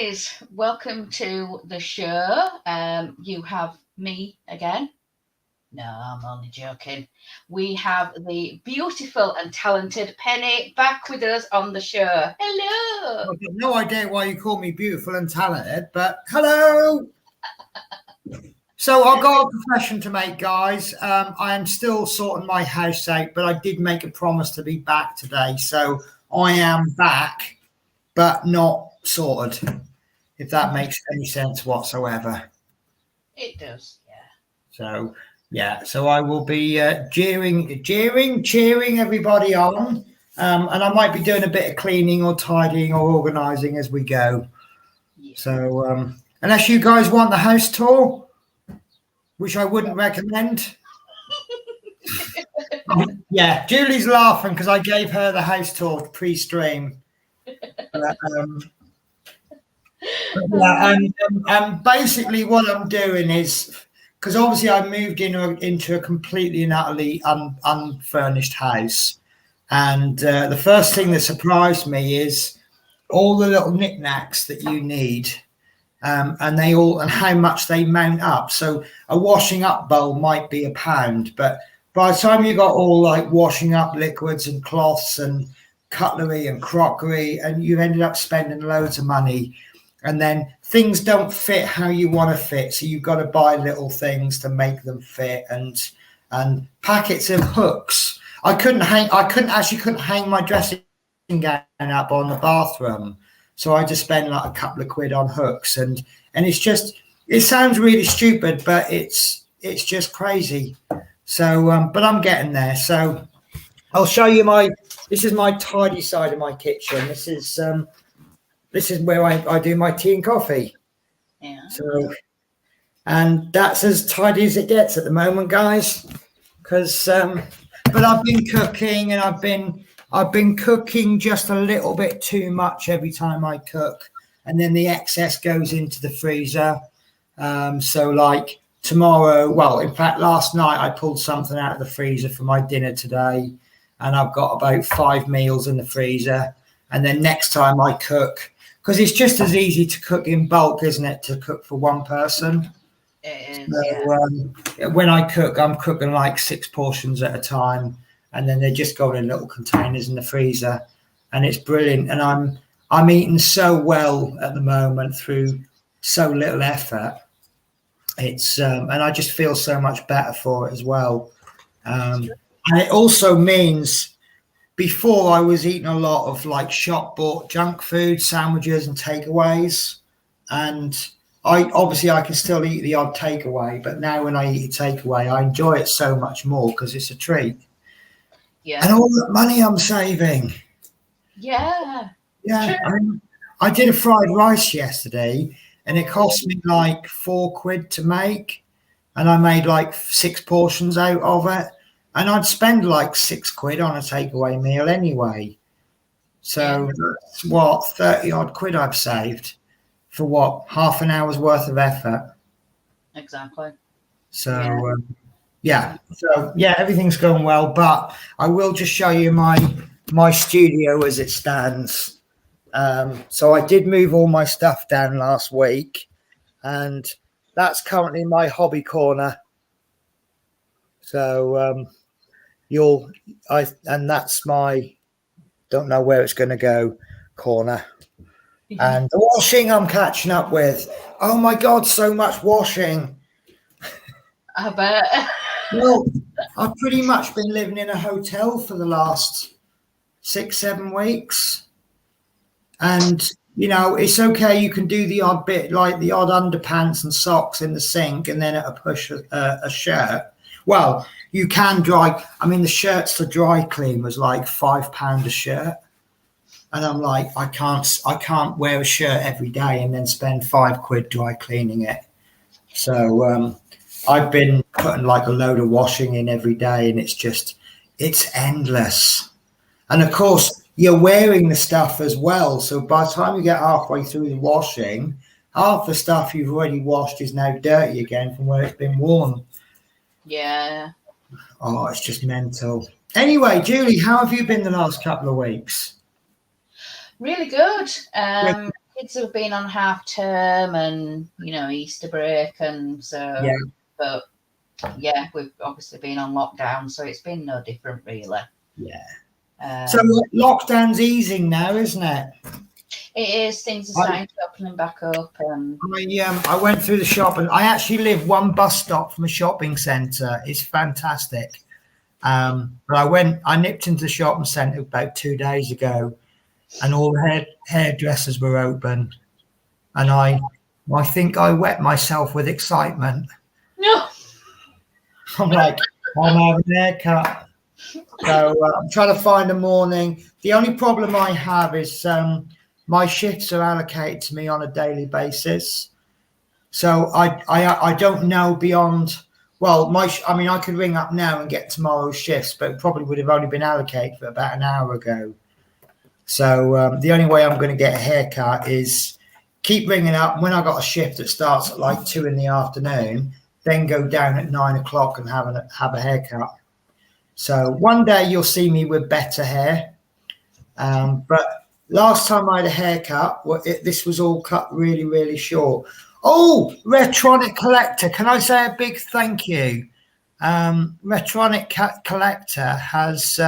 guys, welcome to the show. You have me again. No, I'm only joking. We have the beautiful and talented Penny back with us on the show. Hello. I've got no idea why you call me beautiful and talented, but hello. So I've got a confession to make, guys. I am still sorting my house out, but I did make a promise to be back today. So I am back, but not sorted, if that makes any sense whatsoever. It does, So so I will be cheering everybody on. And I might be doing a bit of cleaning or tidying or organising as we go. yeah. So unless you guys want the house tour, which I wouldn't recommend. Yeah, Julie's laughing because I gave her the house tour pre-stream. And basically what I'm doing is, because obviously I moved into a completely and utterly unfurnished house. And the first thing that surprised me is all the little knickknacks that you need. And how much they mount up. So a washing up bowl might be £1, but by the time you got all like washing up liquids and cloths and cutlery and crockery, and you've ended up spending loads of money, and then things don't fit how you want to fit. So you've got to buy little things to make them fit, and packets of hooks. I couldn't hang my dressing gown up on the bathroom. So I just spend like a couple of quid on hooks, and it sounds really stupid, but it's just crazy. So, but I'm getting there. So I'll show you this is my tidy side of my kitchen. This is where I do my tea and coffee. Yeah. So, and that's as tidy as it gets at the moment, guys. Because, but I've been cooking, and I've been cooking just a little bit too much every time I cook, and then the excess goes into the freezer. So like tomorrow, well, in fact, last night I pulled something out of the freezer for my dinner today, and I've got about 5 meals in the freezer. And then next time I cook, because it's just as easy to cook in bulk, isn't it, to cook for one person? It is, So, when I cook, I'm cooking like 6 portions at a time. And then they just go in little containers in the freezer, and it's brilliant. And I'm eating so well at the moment through so little effort. It's and I just feel so much better for it as well. And it also means before I was eating a lot of like shop bought junk food, sandwiches and takeaways, and I can still eat the odd takeaway, but now when I eat a takeaway, I enjoy it so much more because it's a treat. yeah. And all that money I'm saving. Yeah. Yeah. I did a fried rice yesterday, and it cost me like £4 to make. And I made like 6 portions out of it. And I'd spend like £6 on a takeaway meal anyway. So that's what, 30 odd quid I've saved for what, half an hour's worth of effort. Exactly. So, So everything's going well, but I will just show you my studio as it stands. So I did move all my stuff down last week, and that's currently my hobby corner. So and that's my don't know where it's going to go corner. And the washing I'm catching up with. Oh my God, so much washing. I bet. Well, I've pretty much been living in a hotel for the last 6-7 weeks. And, it's okay. You can do the odd bit, like the odd underpants and socks in the sink, and then at a push a shirt. Well, you can dry. I mean, the shirts to dry clean was like £5 a shirt. And I'm like, I can't wear a shirt every day and then spend £5 dry cleaning it. So I've been putting like a load of washing in every day, and it's endless. And of course, you're wearing the stuff as well. So by the time you get halfway through the washing, half the stuff you've already washed is now dirty again from where it's been worn. Yeah. Oh, it's just mental. Anyway, Julie, how have you been the last couple of weeks? Really good. kids have been on half term and Easter break, and so Yeah. but yeah, we've obviously been on lockdown, so it's been no different really. Yeah. So Um, lockdown's easing now, isn't it? it is, things are I, starting to opening back up, and I went through the shop, and I actually live one bus stop from a shopping centre. It's fantastic. But I nipped into the shopping centre about 2 days ago, and all the hairdressers were open, and I think I wet myself with excitement. no. I'm like, I'm having a haircut. So I'm trying to find a morning. The only problem I have is my shifts are allocated to me on a daily basis. So I don't know beyond. Well, I could ring up now and get tomorrow's shifts, but it probably would have only been allocated for about an hour ago. So the only way I'm going to get a haircut is keep ringing up. When I got a shift that starts at like 2 p.m, then go down at 9 o'clock and have a haircut. So one day you'll see me with better hair. But last time I had a haircut, this was all cut really, really short. Oh, Retronic Collector, can I say a big thank you? Retronic Collector has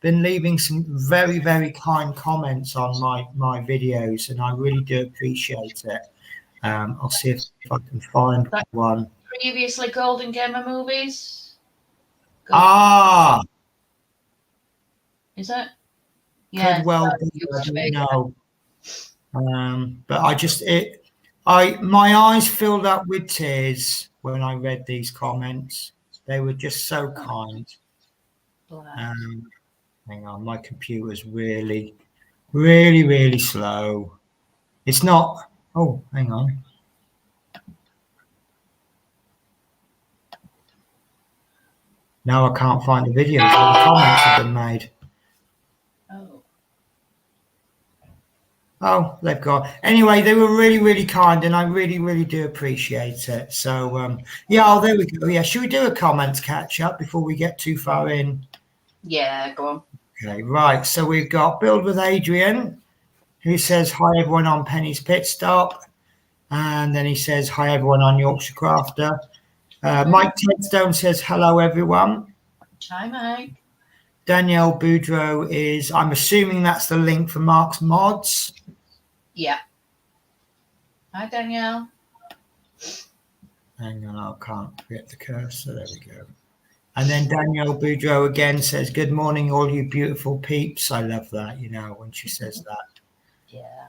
been leaving some very, very kind comments on my videos, and I really do appreciate it. I'll see if I can find one. Previously Golden Gamer Movies. Is it? Yeah. Could well be. I don't know. But my eyes filled up with tears when I read these comments. They were just so kind. Hang on, my computer's really, really, really slow. It's not. Oh, hang on. Now I can't find the videos where the comments have been made. Oh, they've got. Anyway, they were really, really kind, and I really, really do appreciate it. So, yeah. Oh, there we go. Yeah, should we do a comments catch up before we get too far in? Yeah, go on. Okay, right. So we've got Build with Adrian, who says hi everyone on Penny's Pitstop, and then he says hi everyone on Yorkshire Crafter. Mike Tedstone says hello everyone. Hi, Mike. Danielle Boudreau is. I'm assuming that's the link for Mark's Mods. Yeah. Hi, Danielle. Hang on, I can't get the cursor. There we go. And then Danielle Boudreau again says, good morning, all you beautiful peeps. I love that, when she says that. Yeah.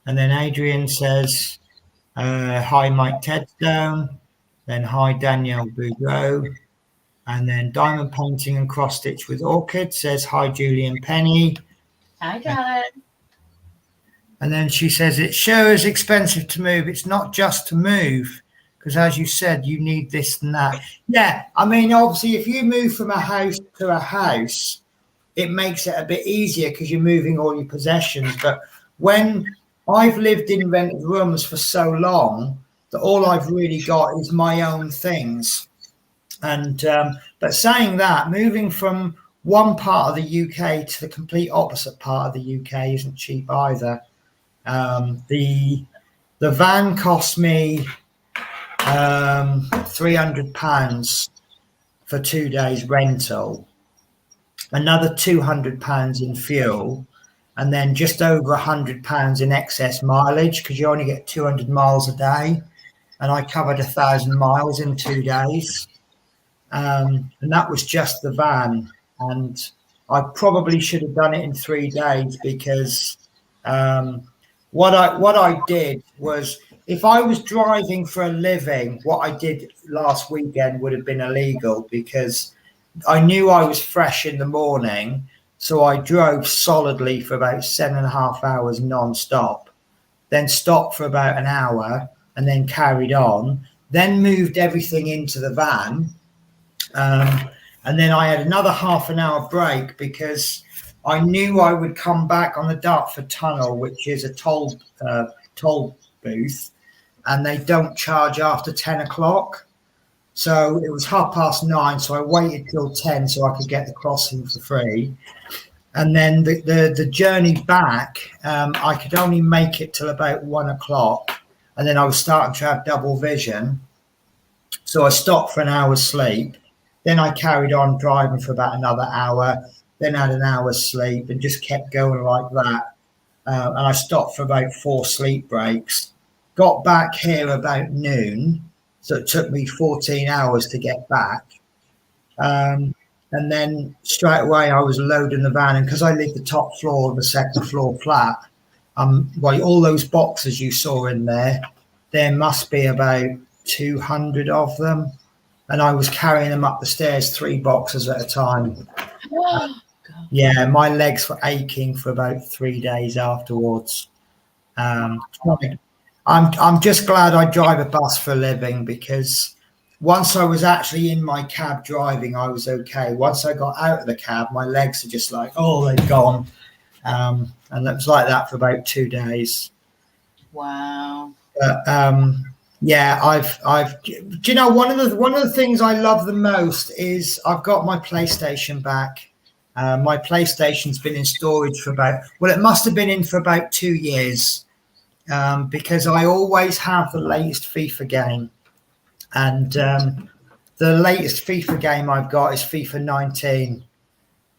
And then Adrian says, hi, Mike Tedstone. Then hi, Danielle Boudreau. And then Diamond Painting and Cross Stitch with Orchid says, hi, Julian Penny. Hi, darling. And then she says, it sure is expensive to move. It's not just to move, because as you said, you need this and that. Yeah, I mean, obviously, if you move from a house to a house, it makes it a bit easier because you're moving all your possessions. But when I've lived in rented rooms for so long that all I've really got is my own things. And but saying that, moving from one part of the UK to the complete opposite part of the UK isn't cheap either. The van cost me £300 for 2 days rental, another £200 in fuel, and then just over £100 in excess mileage because you only get 200 miles a day, and I covered 1,000 miles in 2 days. And that was just the van, and I probably should have done it in 3 days because what I did was, if I was driving for a living, what I did last weekend would have been illegal because I knew I was fresh in the morning, so I drove solidly for about 7.5 hours non-stop, then stopped for about an hour and then carried on, then moved everything into the van. And then I had another half an hour break because I knew I would come back on the Dartford Tunnel, which is a toll booth, and they don't charge after 10 o'clock. So it was 9:30, so I waited till 10 so I could get the crossing for free. And then the journey back, I could only make it till about 1 o'clock, and then I was starting to have double vision. So I stopped for an hour's sleep. Then I carried on driving for about another hour, then had an hour's sleep and just kept going like that. And I stopped for about 4 sleep breaks. Got back here about noon. So it took me 14 hours to get back. And then straight away I was loading the van. And because I live the top floor of the second floor flat, well, all those boxes you saw in there must be about 200 of them, and I was carrying them up the stairs 3 boxes at a time. Yeah, my legs were aching for about 3 days afterwards. I'm just glad I drive a bus for a living, because once I was actually in my cab driving, I was okay. Once I got out of the cab, my legs are just like, oh, they're gone. And it was like that for about 2 days. Wow. But yeah, do you know, one of the things I love the most is I've got my PlayStation back. My PlayStation's been in storage for it must have been in for about 2 years, because I always have the latest FIFA game. And the latest FIFA game I've got is FIFA 19.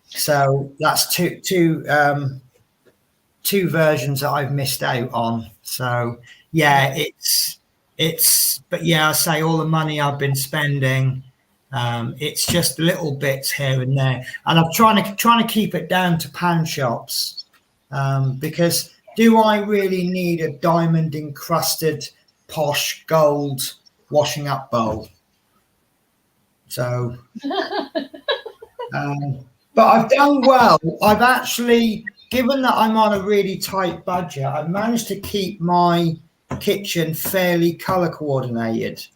So that's two versions that I've missed out on. So yeah, but yeah, I say all the money I've been spending, it's just little bits here and there, and I'm trying to keep it down to pound shops, because do I really need a diamond encrusted posh gold washing up bowl? So but I've done well. I've actually, given that I'm on a really tight budget, I've managed to keep my kitchen fairly color coordinated.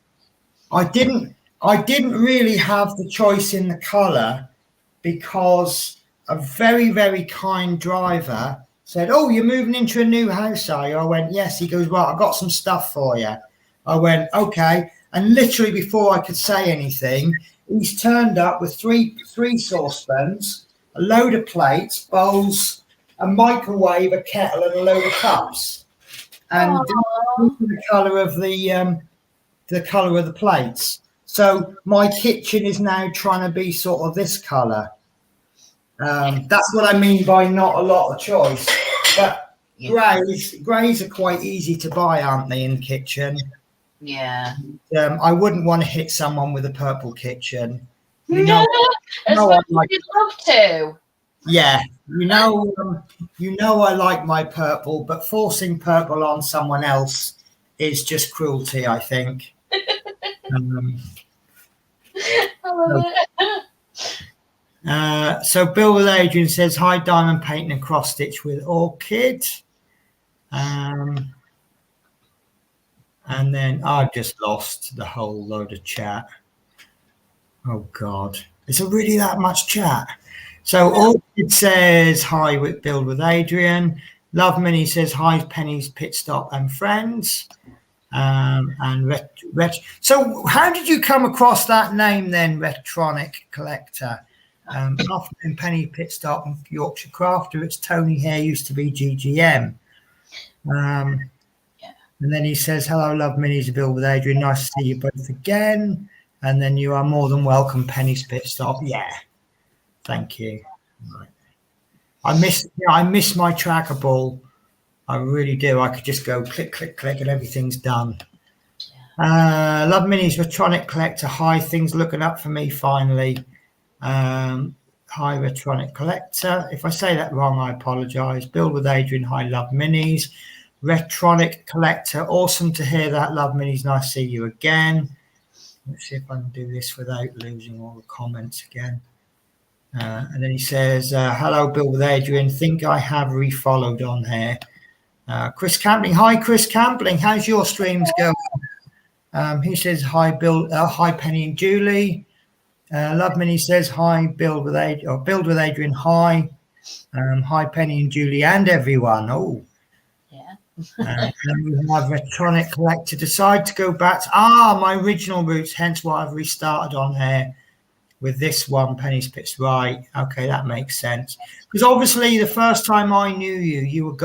I didn't really have the choice in the color, because a very, very kind driver said, oh, you're moving into a new house, are you? I went, yes. He goes, well, I've got some stuff for you. I went, okay. And literally before I could say anything, he's turned up with three saucepans, a load of plates, bowls, a microwave, a kettle, and a load of cups. And the colour of the plates. So my kitchen is now trying to be sort of this colour. That's what I mean by not a lot of choice. But greys are quite easy to buy, aren't they, in the kitchen? Yeah. I wouldn't want to hit someone with a purple kitchen. You'd love to. Yeah, you know I like my purple, but forcing purple on someone else is just cruelty, I think. I love it. So Bill with Adrian says, hi, diamond painting and cross stitch with orchid. And then I've just lost the whole load of chat. Oh God, is there really that much chat? So Orchid says, hi, Bill with Adrian. Love Minnie says, hi, Penny's Pitstop and friends. And so how did you come across that name then, Retronic Collector? After Penny Pitstop and Yorkshire Crafter, it's Tony here, used to be GGM. And then he says, hello, Love Minis, Bill with Adrian. Nice to see you both again. And then you are more than welcome, Penny's Pitstop. Yeah, thank you. Right. I miss my trackable. I really do. I could just go click, click, click, and everything's done. Love Minis, Retronic Collector. Hi, things looking up for me finally. Hi, Retronic Collector. If I say that wrong, I apologise. Bill with Adrian. Hi, Love Minis. Retronic Collector. Awesome to hear that, Love Minis. Nice to see you again. Let's see if I can do this without losing all the comments again. And then he says, hello, Bill with Adrian. Think I have refollowed on here. Chris Campling. Hi, Chris Campling. How's your streams going? He says, hi, Bill. Hi, Penny and Julie. Love Minnie says, hi, Bill with Adrian. Or Build with Adrian. Hi. Hi, Penny and Julie and everyone. Oh. And then we have Retronic Collector. Decide to go back to my original roots, hence why I've restarted on here. with this one, pennies pits, right? Okay, that makes sense. Because obviously, the first time I knew you, you were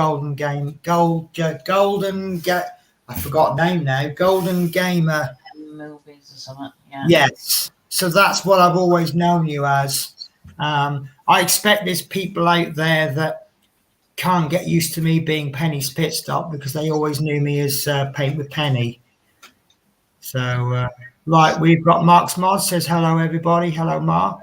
I forgot name now. Golden Gamer Movies or something. Yeah. Yes. So that's what I've always known you as. I expect there's people out there that can't get used to me being Penny's Pitstop because they always knew me as Paint with Penny. So, right, we've got Mark's Mod says hello, everybody. Hello, Mark.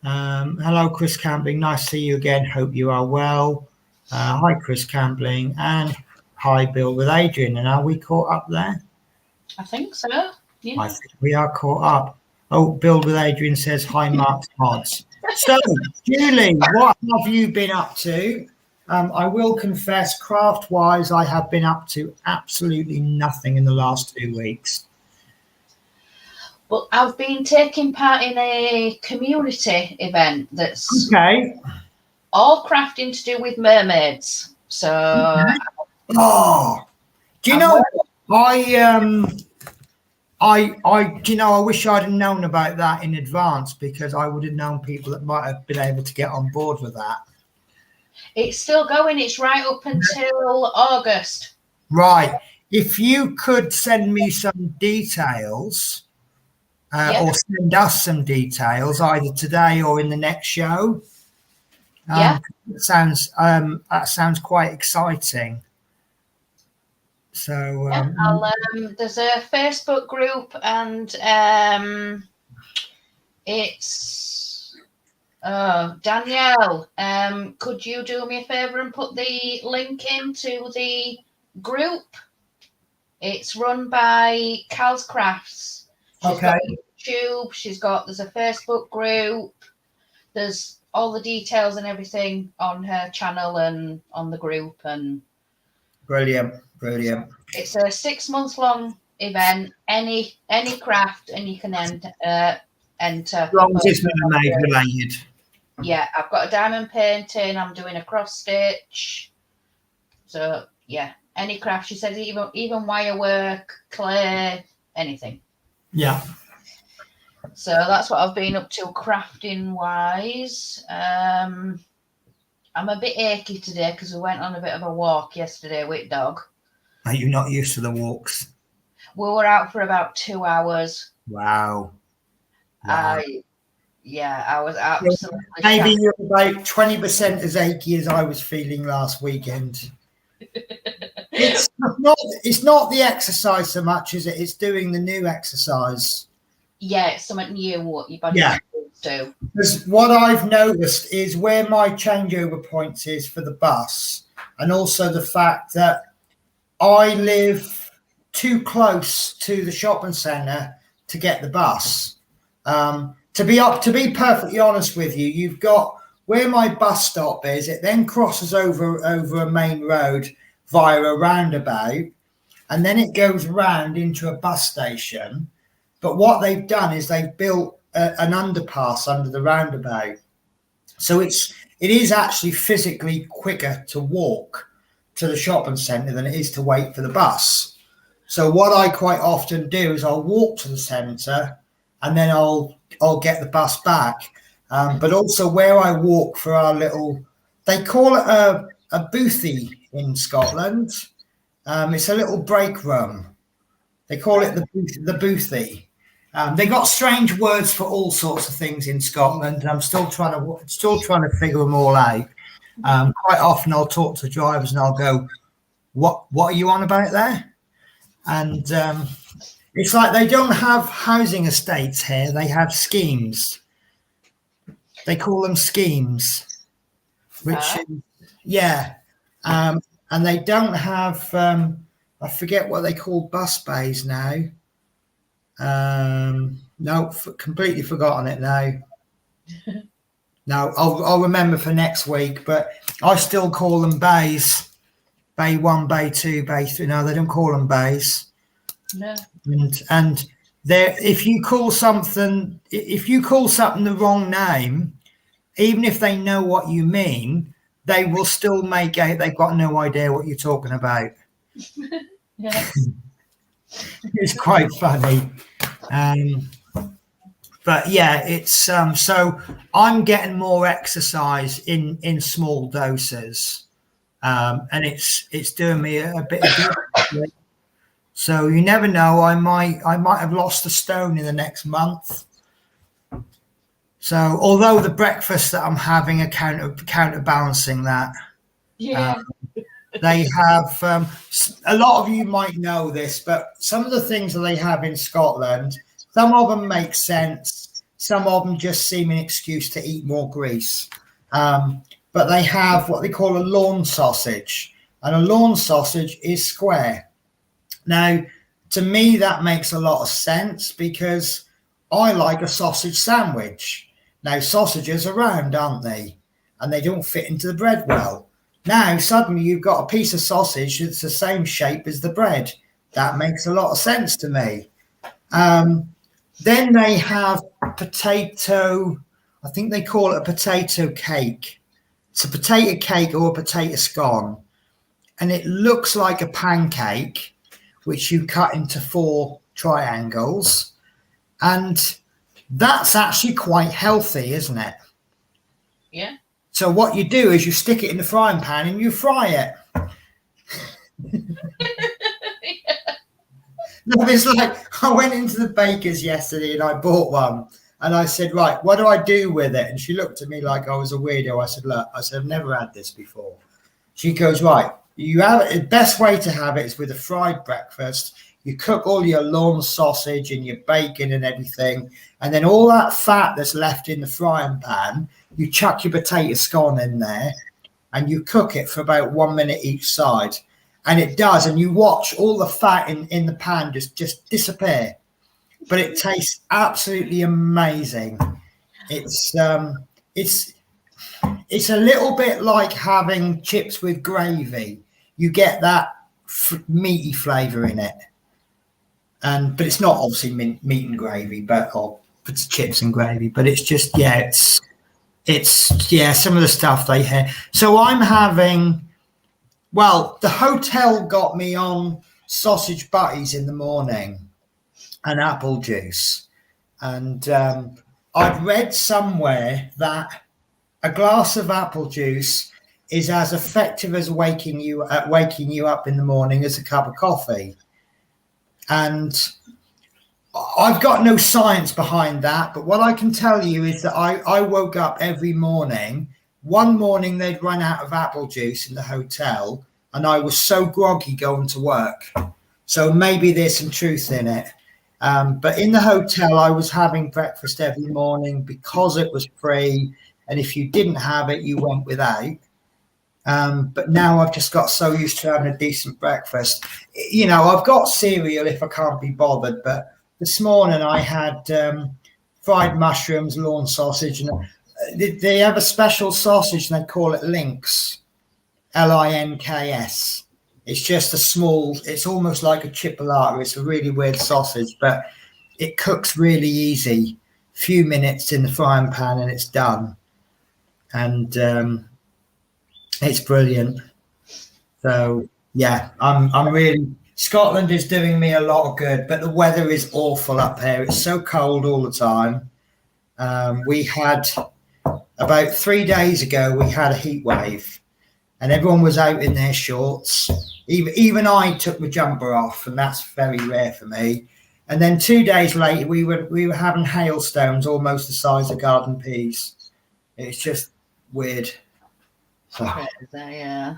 Hello, Chris Campbell. Nice to see you again. Hope you are well. Hi, Chris Campbell. And hi, Bill with Adrian. And are we caught up there? I think so. Yeah. I think we are caught up. Oh, Bill with Adrian says, hi, Mark's Mods. So, Julie, what have you been up to? I will confess, craft-wise, I have been up to absolutely nothing in the last 2 weeks. Well, I've been taking part in a community event that's Okay. all crafting to do with mermaids. So, oh, do you know? I wish I'd have known about that in advance because I would have known people that might have been able to get on board with that. It's still going. It's right up until August. Right. If you could send me some details or send us some details either today or in the next show. That sounds quite exciting. So there's a Facebook group and it's Danielle. Could you do me a favor and put the link into the group? It's run by Cal's Crafts. She's got YouTube. There's a Facebook group. There's all the details and everything on her channel and on the group. And brilliant. It's a 6 month long event. Any craft, and you can enter. As long as it's mermaid related. Yeah, I've got a diamond painting. I'm doing a cross stitch. So yeah, any craft. She says even wire work, clay, anything. Yeah. So that's what I've been up to crafting wise. I'm a bit achy today because we went on a bit of a walk yesterday with dog. Are you not used to the walks? We were out for about 2 hours. Wow. I was absolutely maybe you're about 20% as achy as I was feeling last weekend. It's not the exercise so much, is it? It's doing the new exercise. Yeah, it's something new what your body do. Because what I've noticed is where my changeover points is for the bus, and also the fact that I live too close to the shopping centre to get the bus. To be perfectly honest with you, you've got where my bus stop is. It then crosses over a main road via a roundabout, and then it goes round into a bus station. But what they've done is they've built an underpass under the roundabout, so it is actually physically quicker to walk to the shopping centre than it is to wait for the bus. So what I quite often do is I'll walk to the centre and then I'll get the bus back. But also where I walk for our little, they call it a boothie in Scotland. It's a little break room. They call it the boothie. They got strange words for all sorts of things in Scotland. I'm still trying to figure them all out. Quite often I'll talk to drivers and I'll go, what are you on about there? And it's like they don't have housing estates here. They have schemes. They call them schemes, which and they don't have, I forget what they call bus bays now. No, completely forgotten it now. No, I'll remember for next week, but I still call them bays. Bay 1, Bay 2, Bay 3. No, they don't call them bays. No. And there, if you call something the wrong name, even if they know what you mean, they will still make out they've got no idea what you're talking about. Yeah. It's quite funny. but yeah, it's so I'm getting more exercise in small doses, and it's doing me a bit of good. So you never know, I might have lost a stone in the next month. So although the breakfast that I'm having are counterbalancing that. Yeah. They have a lot of you might know this, but some of the things that they have in Scotland, some of them make sense. Some of them just seem an excuse to eat more grease. But they have what they call a lawn sausage, and a lawn sausage is square. Now, to me, that makes a lot of sense because I like a sausage sandwich. Now, sausages are round, aren't they? And they don't fit into the bread well. Now, suddenly you've got a piece of sausage that's the same shape as the bread. That makes a lot of sense to me. Then they have potato, I think they call it a potato cake. It's a potato cake or a potato scone. And it looks like a pancake, which you cut into 4 triangles. And that's actually quite healthy, isn't it? Yeah. So what you do is you stick it in the frying pan and you fry it. No, it's like I went into the baker's yesterday and I bought one. And I said, right, what do I do with it? And she looked at me like I was a weirdo. I said, look, I've never had this before. She goes, right, you have it. The best way to have it is with a fried breakfast. You cook all your lawn sausage and your bacon and everything. And then all that fat that's left in the frying pan, you chuck your potato scone in there and you cook it for about 1 minute each side. And it does. And you watch all the fat in the pan just disappear. But it tastes absolutely amazing. It's a little bit like having chips with gravy. You get that meaty flavour in it. But it's not obviously meat and gravy, or it's chips and gravy. But it's just, yeah, it's some of the stuff they have. So I'm having, well, the hotel got me on sausage butties in the morning and apple juice. And I've read somewhere that a glass of apple juice is as effective as waking you up in the morning as a cup of coffee. And I've got no science behind that, but what I can tell you is that I woke up every morning. One morning they'd run out of apple juice in the hotel, and I was so groggy going to work. So maybe there's some truth in it. But in the hotel, I was having breakfast every morning because it was free. And if you didn't have it, you went without. But now I've just got so used to having a decent breakfast. You know, I've got cereal if I can't be bothered. But this morning I had fried mushrooms, lawn sausage. And they have a special sausage and they call it Lynx, Links. It's just a small, it's almost like a chipolata. It's a really weird sausage, but it cooks really easy. Few minutes in the frying pan and it's done. And it's brilliant. So yeah, I'm really, Scotland is doing me a lot of good, but the weather is awful up here. It's so cold all the time. We had about 3 days ago, we had a heat wave and everyone was out in their shorts. Even I took my jumper off, and that's very rare for me. And then 2 days later, we were having hailstones almost the size of garden peas. It's just weird. So. Yeah.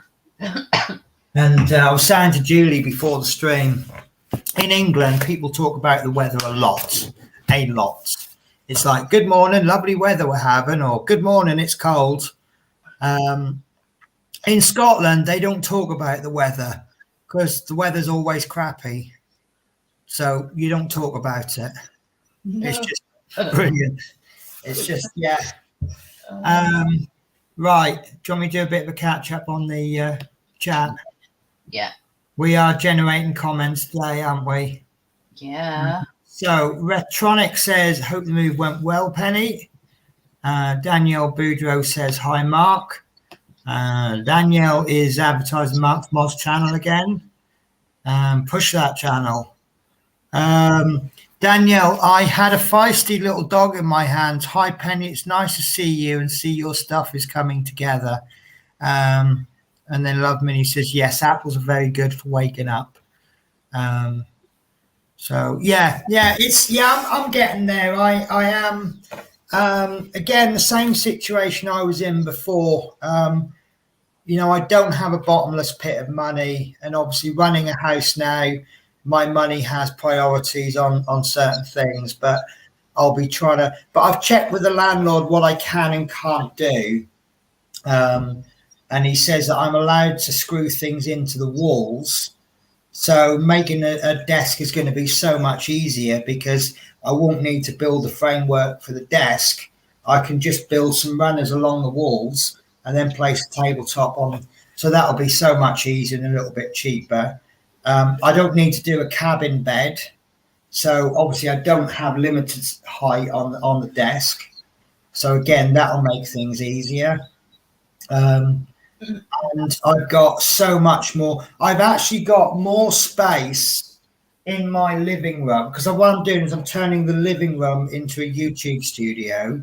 And I was saying to Julie before the stream, in England, people talk about the weather a lot. It's like, good morning, lovely weather we're having, or good morning, it's cold. In Scotland, they don't talk about the weather because the weather's always crappy. So you don't talk about it. No. It's just brilliant. It's just, yeah. Right. Do you want me to do a bit of a catch up on the chat? Yeah. We are generating comments today, aren't we? Yeah. So Retronic says, hope the move went well, Penny. Danielle Boudreau says, hi, Mark. Danielle is advertising Mark's Moz channel again. Push that channel. Danielle, I had a feisty little dog in my hands. Hi, Penny. It's nice to see you and see your stuff is coming together. Um, and then Love Minnie says, yes, apples are very good for waking up. Um, so I'm getting there. I am again the same situation I was in before. I don't have a bottomless pit of money, and obviously running a house now, my money has priorities on certain things, but I'll be trying to. But I've checked with the landlord what I can and can't do, and he says that I'm allowed to screw things into the walls. So making a desk is going to be so much easier because I won't need to build a framework for the desk. I can just build some runners along the walls and then place a tabletop on. So that'll be so much easier and a little bit cheaper. I don't need to do a cabin bed. So obviously I don't have limited height on the desk. So again, that'll make things easier. Um, and I've got so much more. I've actually got more space in my living room because what I'm doing is I'm turning the living room into a YouTube studio.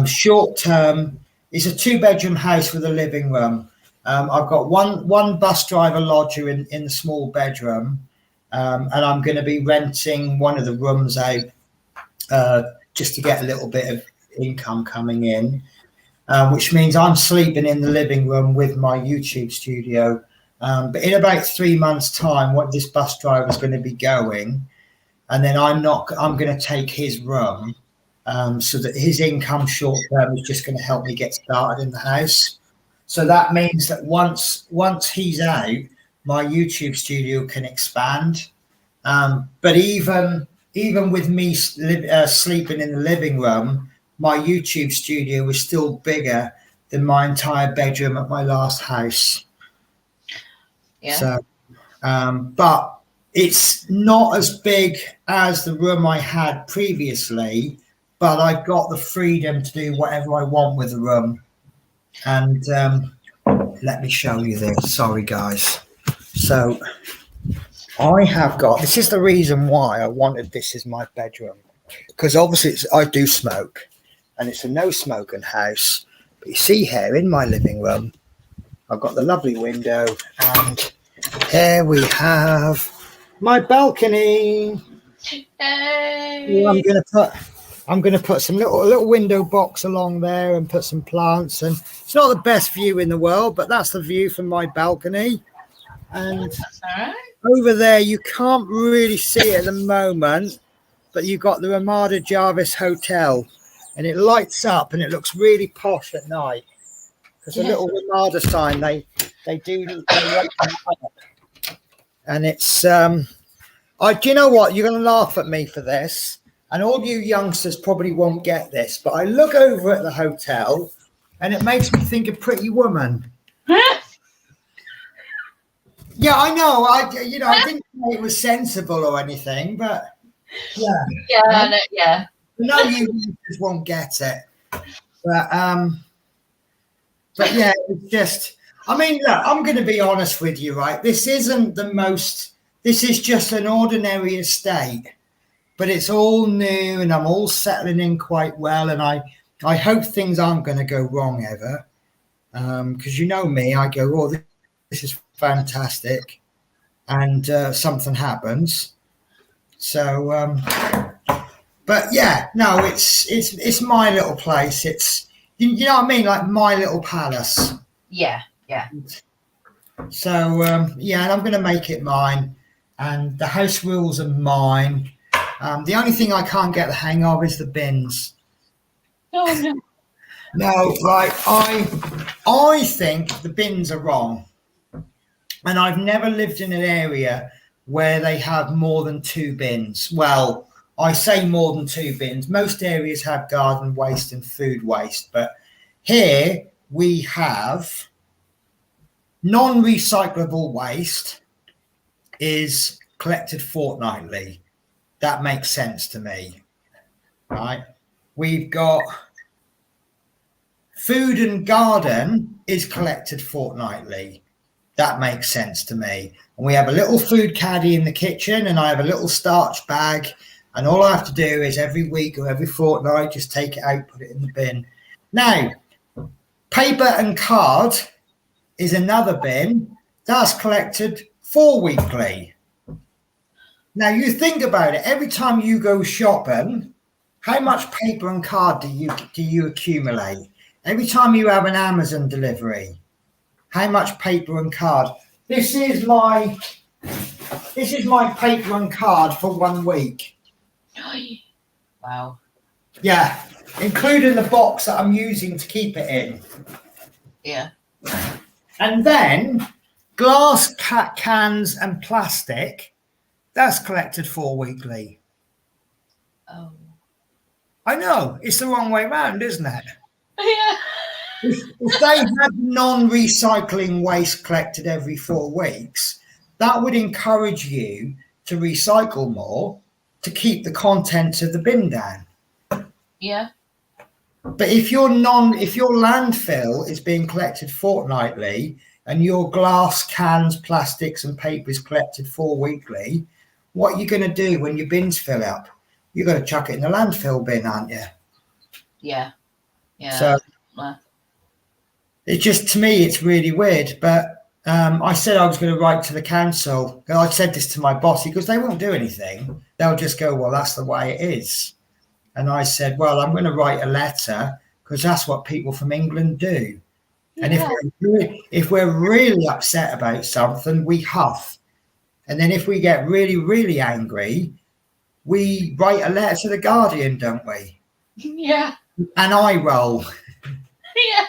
Short term, it's a 2-bedroom house with a living room. I've got one bus driver lodger in the small bedroom, and I'm going to be renting one of the rooms out just to get a little bit of income coming in. Which means I'm sleeping in the living room with my YouTube studio. But in about 3 months' time, what this bus driver is going to be going, and then I'm going to take his room, so that his income short term is just going to help me get started in the house. So that means that once he's out, my YouTube studio can expand. But even with me sleeping in the living room, my YouTube studio was still bigger than my entire bedroom at my last house. Yeah. So, but it's not as big as the room I had previously, but I've got the freedom to do whatever I want with the room. And let me show you this. Sorry, guys. So I have got, this is the reason why I wanted this as my bedroom, because obviously I do smoke. And it's a no smoking house. But you see here in my living room, I've got the lovely window, and here we have my balcony. Hey. I'm gonna put some little window box along there and put some plants. And it's not the best view in the world, but that's the view from my balcony. And over there, you can't really see it at the moment, but you've got the Ramada Jarvis Hotel. And it lights up and it looks really posh at night. There's a little Ramada sign. They do light up. And it's do you know what? You're gonna laugh at me for this. And all you youngsters probably won't get this, but I look over at the hotel and it makes me think of Pretty Woman. Yeah, I know. I didn't say it was sensible or anything, but yeah. No, you just won't get it. But yeah, it's just. I mean, look, I'm going to be honest with you, right? This isn't the most. This is just an ordinary estate, but it's all new, and I'm all settling in quite well, and I hope things aren't going to go wrong ever, because you know me, I go, oh, this is fantastic, and something happens. So. But yeah, no, it's my little place. It's you know what I mean, like my little palace. Yeah. So and I'm going to make it mine, and the house rules are mine. The only thing I can't get the hang of is the bins. Oh no. No, right. I think the bins are wrong, and I've never lived in an area where they have more than 2 bins. Well, I say more than 2 bins. Most areas have garden waste and food waste, but here we have non-recyclable waste is collected fortnightly. That makes sense to me, right? We've got food and garden is collected fortnightly. That makes sense to me. And we have a little food caddy in the kitchen, and I have a little starch bag And all I have to do is every week or every fortnight, just take it out, put it in the bin. Now, paper and card is another bin that's collected 4-weekly. Now, you think about it. Every time you go shopping, how much paper and card do you accumulate? Every time you have an Amazon delivery, how much paper and card? This is my paper and card for 1 week. Wow. Yeah, including the box that I'm using to keep it in. Yeah. And then glass cans and plastic, that's collected 4-weekly. Oh. I know, it's the wrong way round, isn't it? Yeah. If they had non-recycling waste collected every 4 weeks, that would encourage you to recycle more to keep the contents of the bin down. Yeah. But if your landfill is being collected fortnightly and your glass, cans, plastics and paper is collected 4-weekly, what are you going to do when your bins fill up? You're going to chuck it in the landfill bin, aren't you? Yeah. Yeah. So it's just, to me, it's really weird. But I said I was going to write to the council. I said this to my boss because they won't do anything. They'll just go, well, that's the way it is. And I said, well, I'm going to write a letter because that's what people from England do. Yeah. And if we're really upset about something, we huff. And then if we get really, really angry, we write a letter to the Guardian, don't we? Yeah. And I roll. Yeah.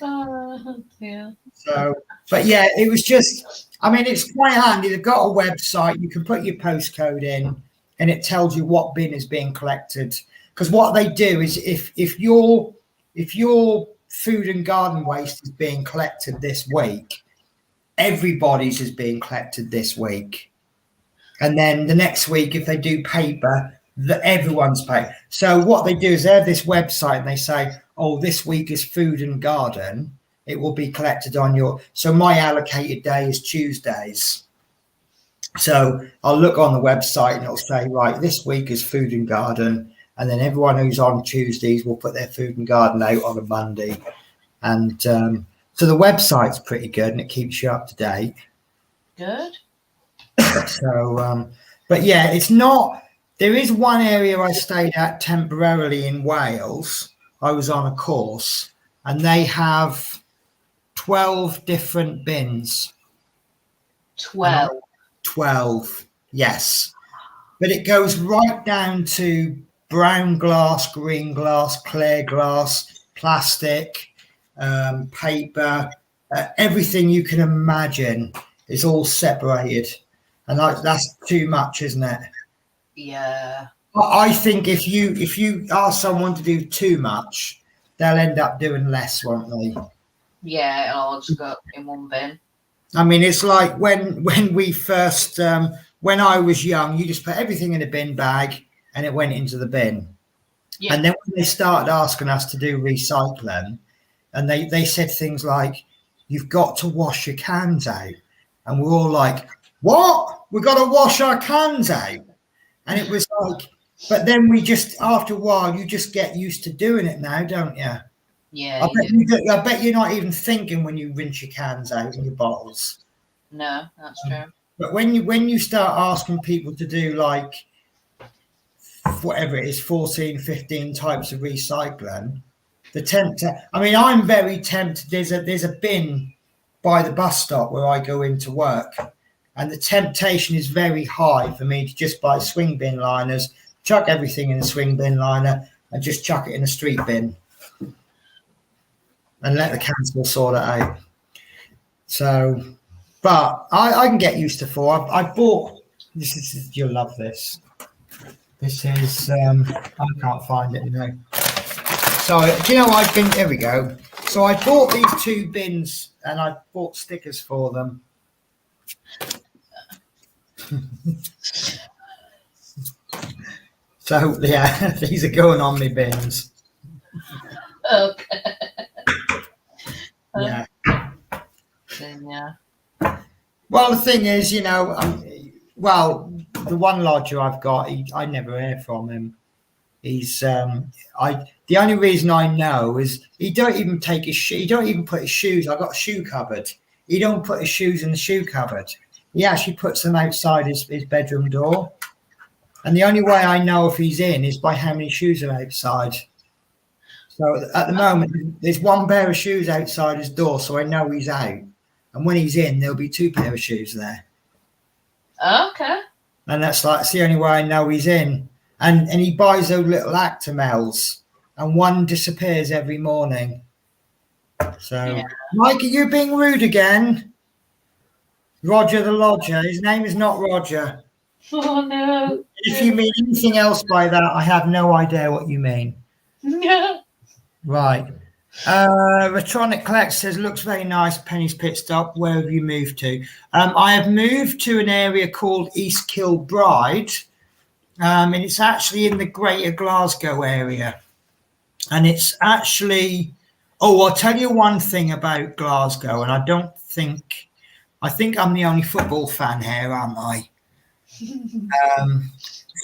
Oh, yeah. So, but yeah, it was just, I mean, it's quite handy. They've got a website. You can put your postcode in and it tells you what bin is being collected. Because what they do is if your food and garden waste is being collected this week, everybody's is being collected this week. And then the next week, if they do paper, everyone's paid. So what they do is they have this website and they say, oh, this week is food and garden. It will be collected on your... So my allocated day is Tuesdays. So I'll look on the website and it'll say, right, this week is food and garden. And then everyone who's on Tuesdays will put their food and garden out on a Monday. And so the website's pretty good and it keeps you up to date. Good. So, but yeah, it's not... There is one area I stayed at temporarily in Wales. I was on a course and they have 12 different bins. 12. 12, yes. But it goes right down to brown glass, green glass, clear glass, plastic, paper, everything you can imagine is all separated. And that's too much, isn't it? Yeah. I think if you ask someone to do too much, they'll end up doing less, won't they? Yeah, I'll just go in one bin. I mean, it's like when we first, when I was young, you just put everything in a bin bag and it went into the bin. Yeah. And then when they started asking us to do recycling, and they said things like, you've got to wash your cans out. And we're all like, what? We've got to wash our cans out. And it was like, but then we just, after a while, you just get used to doing it now, don't you? Yeah. I bet you're not even thinking when you rinse your cans out in your bottles. No, that's true. But when you start asking people to do like, whatever it is, 14, 15 types of recycling, I mean, I'm very tempted. There's a bin by the bus stop where I go into work. And the temptation is very high for me to just buy swing bin liners, chuck everything in a swing bin liner and just chuck it in a street bin and let the council sort it out. So, but I can get used to 4. I bought, you'll love this. This is, I can't find it now. So, do you know, there we go. So I bought these 2 bins and I bought stickers for them. So yeah, these are going on my bins. Okay. Yeah. Then, yeah. Well, the thing is, you know, well, the one lodger I've got, I never hear from him. He's the only reason I know is he don't even take his he don't even put his shoes. I've got a shoe cupboard. He don't put his shoes in the shoe cupboard. He actually puts them outside his bedroom door. And the only way I know if he's in is by how many shoes are outside. So at the moment, there's one pair of shoes outside his door, so I know he's out. And when he's in, there'll be two pair of shoes there. Okay. And that's the only way I know he's in. And he buys those little Actimels, and one disappears every morning. So, Mike, are you being rude again? Roger the lodger. His name is not Roger. Oh no. If you mean anything else by that, I have no idea what you mean. No. Right. Retronic Collect says, looks very nice, Penny's Pitstop. Where have you moved to? I have moved to an area called East Kilbride, and it's actually in the Greater Glasgow area. And it's actually, I'll tell you one thing about Glasgow, and I think I'm the only football fan here, aren't I?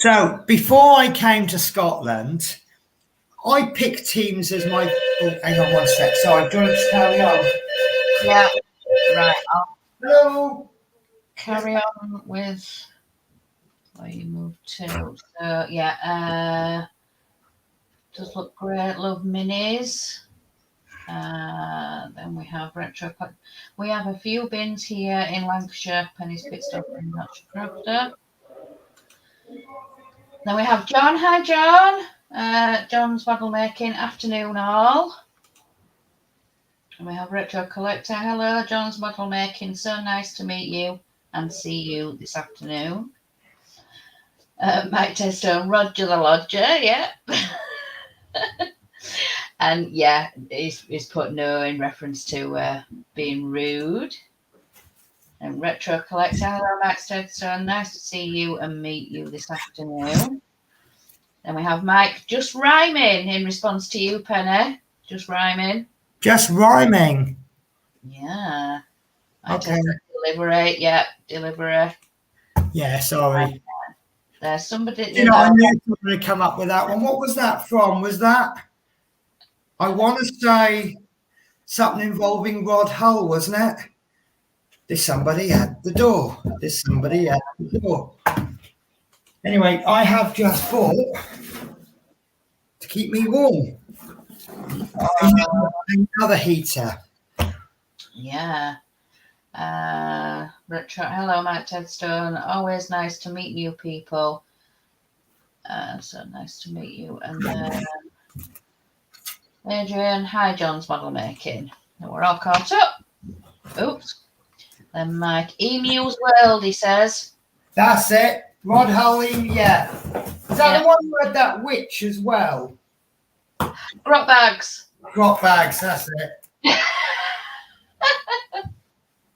So before I came to Scotland, I picked teams as my. Oh, hang on one sec. Sorry, do you want to just carry on? Yeah. Right. I'll Hello. carry on with where you moved to. So yeah, does look great. Love minis. Then we have retro. We have a few bins here in Lancashire, Penny's Pitstop and Natural Crafter. Then we have John. Hi, John. John's model making afternoon all. And we have Retro Collector. Hello, John's model making. So nice to meet you and see you this afternoon. Mike Testone, Roger the Lodger, yeah. And yeah, he's put no in reference to being rude. And Retro Collector, hello, Max Tedstone. Nice to see you and meet you this afternoon. Then we have Mike just rhyming in response to you, Penny. Just rhyming. Just rhyming. Yeah. Okay. Delivery. Yeah, delivery. Yeah, sorry. There's somebody. You know, I knew somebody would come up with that one. What was that from? Was that? I want to say something involving Rod Hull, wasn't it? There's somebody at the door. There's somebody at the door. Anyway, I have just bought to keep me warm another heater. Yeah. Retro. Hello, Mike Tedstone. Always nice to meet new people. So nice to meet you. And then Adrian. Hi, John's model making. And we're all caught up. Oops. Then Mike. Emu's World, he says. That's it. Rod Hull, yeah. Is that the one who had that witch as well? Grot bags. Grot bags, that's it.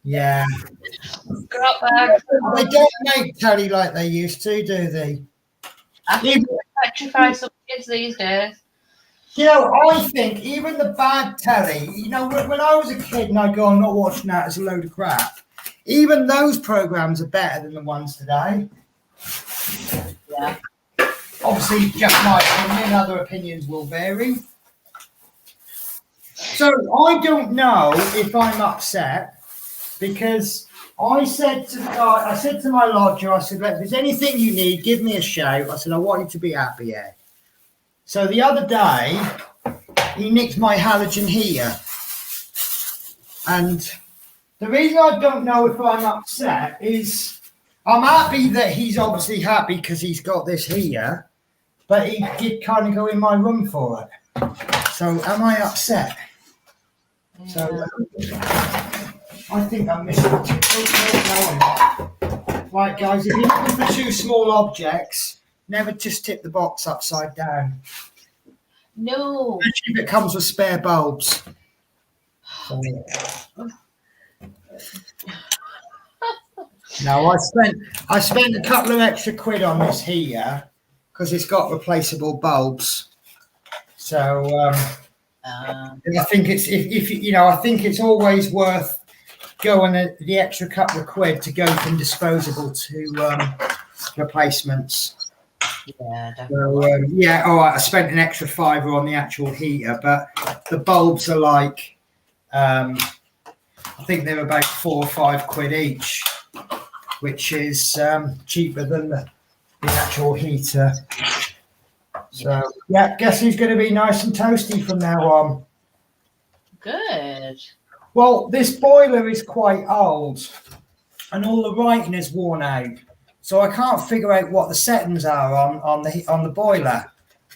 Yeah. Grot bags. They don't make telly like they used to, do they? I think they petrify some kids these days. You know, I think even the bad telly, you know, when I was a kid and I go, I'm not watching that, it's a load of crap. Even those programs are better than the ones today. Yeah. Obviously, just my opinion, other opinions will vary. So I don't know if I'm upset because I said to the guy, I said to my lodger, I said, if there's anything you need, give me a shout. I said, I want you to be happy here. So the other day, he nicked my halogen heater. And the reason I don't know if I'm upset is I'm happy that he's obviously happy because he's got this here, but he did kind of go in my room for it. So am I upset? Yeah. So I think I'm missing. Right, guys, if you're looking for two small objects, never just tip the box upside down. No. Especially if it comes with spare bulbs. No, I spent a couple of extra quid on this here because it's got replaceable bulbs. So I think it's if you know, I think it's always worth go on the extra couple of quid to go from disposable to replacements. Yeah, definitely. So, yeah, all right, I spent an extra £5 on the actual heater, but the bulbs are like, I think they're about £4 or £5 each, which is cheaper than the actual heater. So, yeah, guess who's going to be nice and toasty from now on? Good. Well, this boiler is quite old and all the writing is worn out. So I can't figure out what the settings are on the boiler.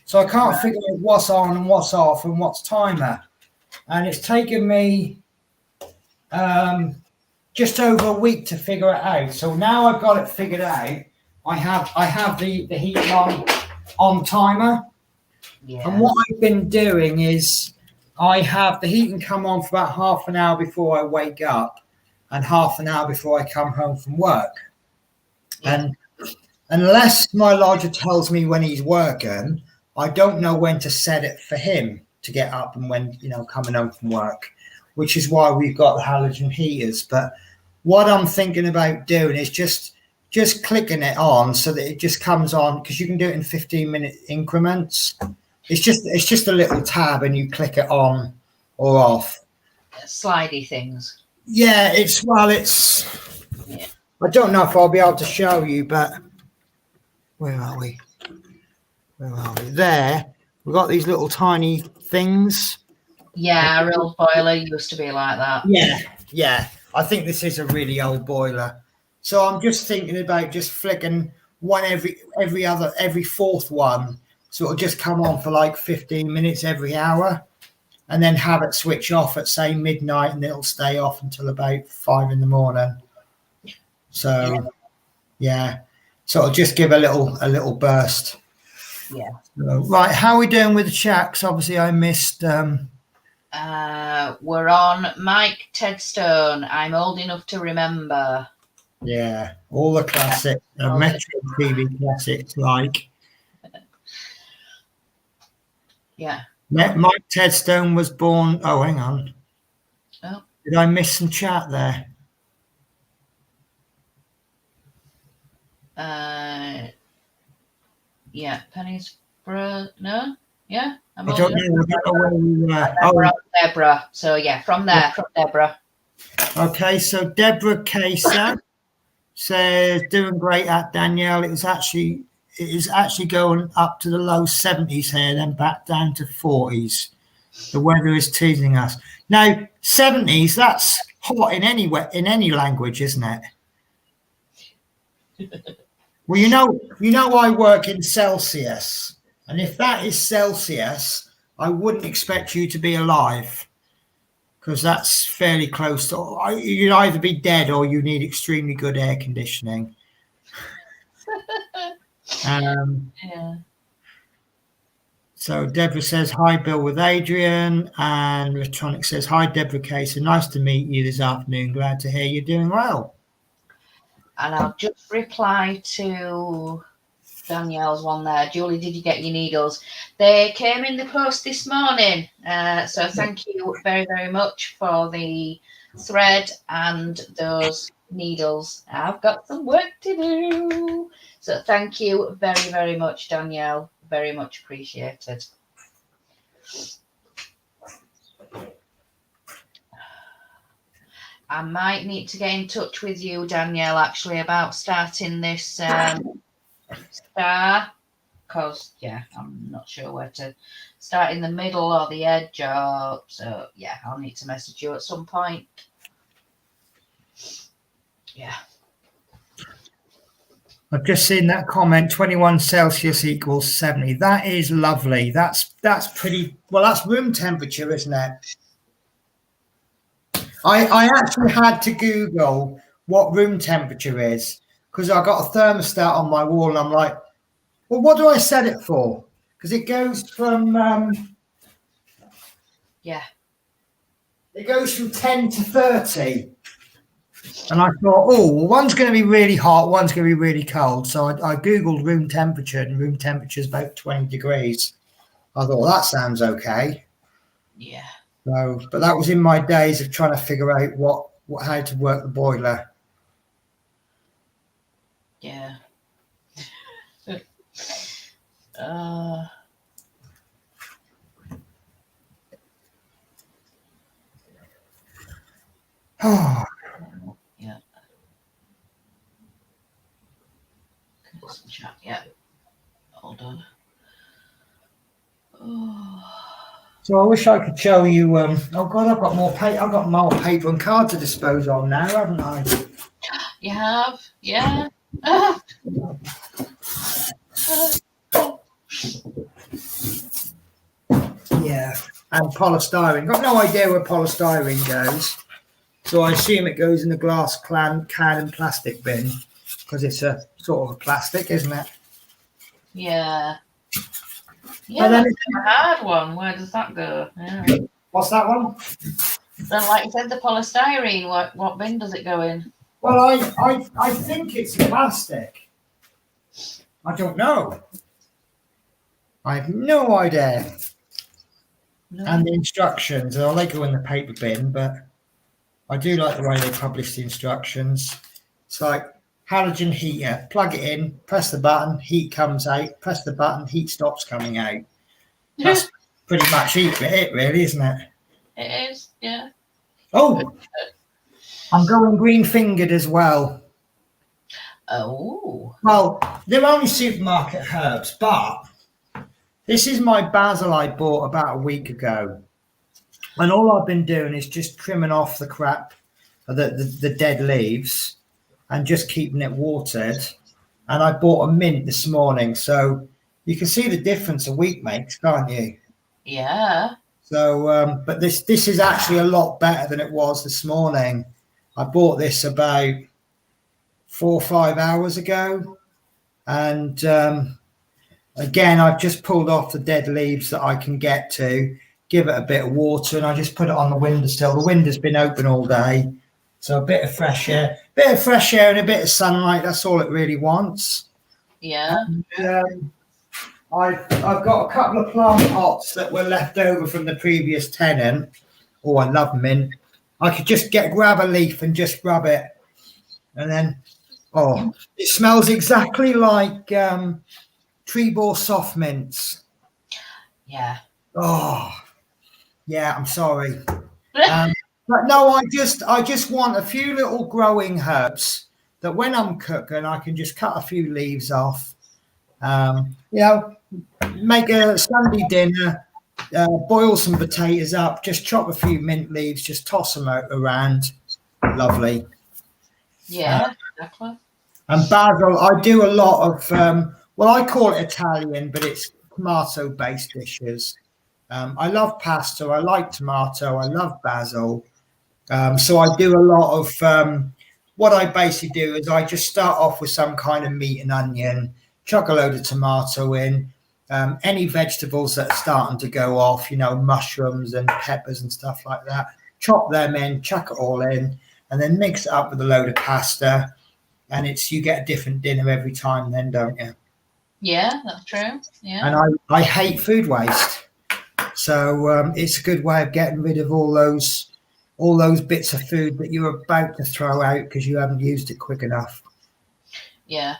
So I can't figure out what's on and what's off and what's timer. And it's taken me just over a week to figure it out. So now I've got it figured out. I have the heat on timer. Yeah. And what I've been doing is I have the heating come on for about half an hour before I wake up and half an hour before I come home from work. And unless my lodger tells me when he's working, I don't know when to set it for him to get up and when, coming home from work, which is why we've got the halogen heaters. But what I'm thinking about doing is just clicking it on so that it just comes on, because you can do it in 15-minute increments. It's just a little tab and you click it on or off. Slidey things. Yeah, Yeah. I don't know if I'll be able to show you, but where are we? There. We've got these little tiny things. Yeah, our old boiler used to be like that. Yeah. I think this is a really old boiler. So I'm just thinking about just flicking one every fourth one. So it'll just come on for like 15 minutes every hour and then have it switch off at, say, midnight, and it'll stay off until about 5 a.m. So, yeah. So it'll just give a little burst. Yeah. So, right. How are we doing with the chat? 'Cause obviously I missed. We're on Mike Tedstone. I'm old enough to remember. Yeah. All the classic Metro TV classics like. Yeah. Mike Tedstone was born. Oh, hang on. Oh. Did I miss some chat there? Yeah. Penny's no. Yeah. I don't know where we were. Deborah. So yeah, from Deborah. Okay, so Deborah Kesa says doing great at Danielle. It is actually going up to the low 70s here, then back down to 40s. The weather is teasing us. Now, 70s, that's hot in any language, isn't it? Well, you know I work in Celsius, and if that is Celsius, I wouldn't expect you to be alive, because that's fairly close to. You'd either be dead or you need extremely good air conditioning. Yeah. So Deborah says, hi, Bill with Adrian. And Electronic says, hi, Deborah Casey. Nice to meet you this afternoon. Glad to hear you're doing well. And I'll just reply to Danielle's one there. Julie, did you get your needles? They came in the post this morning. So thank you very, very much for the thread and those needles. I've got some work to do. So thank you very, very much, Danielle. Very much appreciated. I might need to get in touch with you, Danielle, actually, about starting this star, because, yeah, I'm not sure where to start, in the middle or the edge. So, yeah, I'll need to message you at some point. Yeah. I've just seen that comment, 21 Celsius equals 70. That is lovely. That's pretty, well, that's room temperature, isn't it? I actually had to Google what room temperature is, because I got a thermostat on my wall and I'm like, well, what do I set it for? Because it goes from it goes from 10 to 30. And I thought, oh, well, one's going to be really hot, one's going to be really cold. So I Googled room temperature, and room temperature is about 20 degrees. I thought, well, that sounds okay. Yeah. So, but that was in my days of trying to figure out what how to work the boiler. Yeah. Oh, Yeah. Chat. Yeah. Hold on. Oh. so I wish I could show you. Oh God, I've got more paper. I've got more paper and card to dispose of now, haven't I? You have? Yeah. Yeah, and polystyrene. Got no idea where polystyrene goes, so I assume it goes in the glass can and plastic bin because it's a sort of a plastic, isn't it? Yeah. Yeah, And then that's a hard one. Where does that go? Yeah. What's that one? Then, like you said, the polystyrene, what bin does it go in? Well, I think it's plastic. I don't know. I have no idea. No. And the instructions, well, they go in the paper bin, but I do like the way they publish the instructions. It's like halogen heater, plug it in, press the button, heat comes out, press the button, heat stops coming out. That's pretty much it really, isn't it? It is, yeah. Oh, I'm going green fingered as well. Oh. Well, they're only supermarket herbs, but this is my basil I bought about a week ago. And all I've been doing is just trimming off the crap, the dead leaves, and just keeping it watered. And I bought a mint this morning. So you can see the difference a week makes, can't you? Yeah. So, but this is actually a lot better than it was this morning. I bought this about 4 or 5 hours ago. And again, I've just pulled off the dead leaves that I can get to, give it a bit of water, and I just put it on the windowsill. The window's been open all day. So a bit of fresh air, and a bit of sunlight. That's all it really wants. Yeah. And, I've got a couple of plant pots that were left over from the previous tenant. Oh, I love mint. I could just grab a leaf and just rub it, and then it smells exactly like Trebor soft mints. Yeah. Oh, yeah. I'm sorry. But no, I just want a few little growing herbs that when I'm cooking, I can just cut a few leaves off. Make a Sunday dinner, boil some potatoes up, just chop a few mint leaves, just toss them around. Lovely. Yeah, exactly. And basil, I do a lot of, I call it Italian, but it's tomato-based dishes. I love pasta. I like tomato. I love basil. So I do a lot of what I basically do is I just start off with some kind of meat and onion, chuck a load of tomato in, any vegetables that are starting to go off, mushrooms and peppers and stuff like that. Chop them in, chuck it all in, and then mix it up with a load of pasta. And you get a different dinner every time then, don't you? Yeah, that's true. Yeah. And I hate food waste. So it's a good way of getting rid of all those bits of food that you're about to throw out because you haven't used it quick enough. Yeah.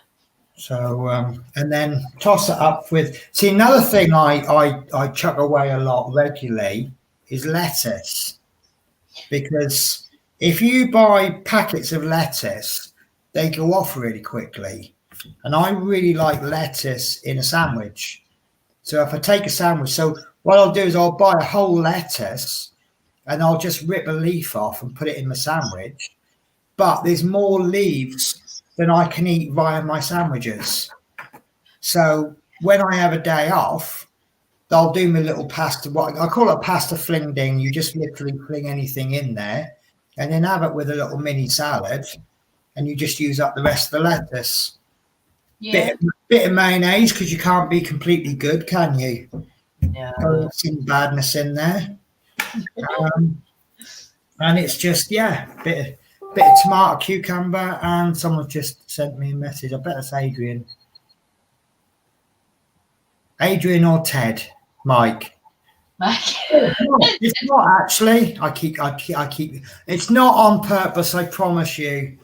So and then toss it up with. See, another thing I chuck away a lot regularly is lettuce, because if you buy packets of lettuce, they go off really quickly, and I really like lettuce in a sandwich. So if I take a sandwich, so what I'll do is I'll buy a whole lettuce and I'll just rip a leaf off and put it in my sandwich. But there's more leaves than I can eat via my sandwiches. So when I have a day off, I'll do my little pasta. What I call it a pasta fling ding. You just literally fling anything in there, and then have it with a little mini salad, and you just use up the rest of the lettuce. Yeah. Bit of mayonnaise, because you can't be completely good, can you? No. Some badness in there. And it's just bit of tomato, cucumber, and someone just sent me a message. I bet it's Adrian or Ted, Mike. It's not actually. I keep. It's not on purpose. I promise you.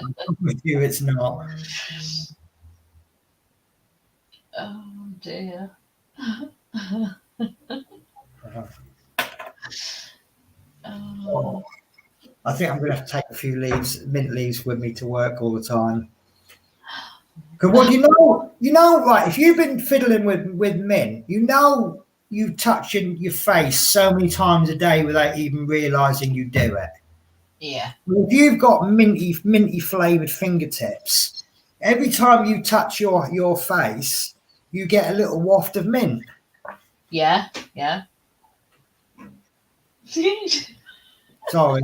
I promise you, it's not. Oh dear. Oh, I think I'm going to have to take a few mint leaves, with me to work all the time. Because what right? If you've been fiddling with mint, you touching your face so many times a day without even realizing you do it. Yeah. If you've got minty flavored fingertips, every time you touch your face, you get a little waft of mint. Yeah. Sorry,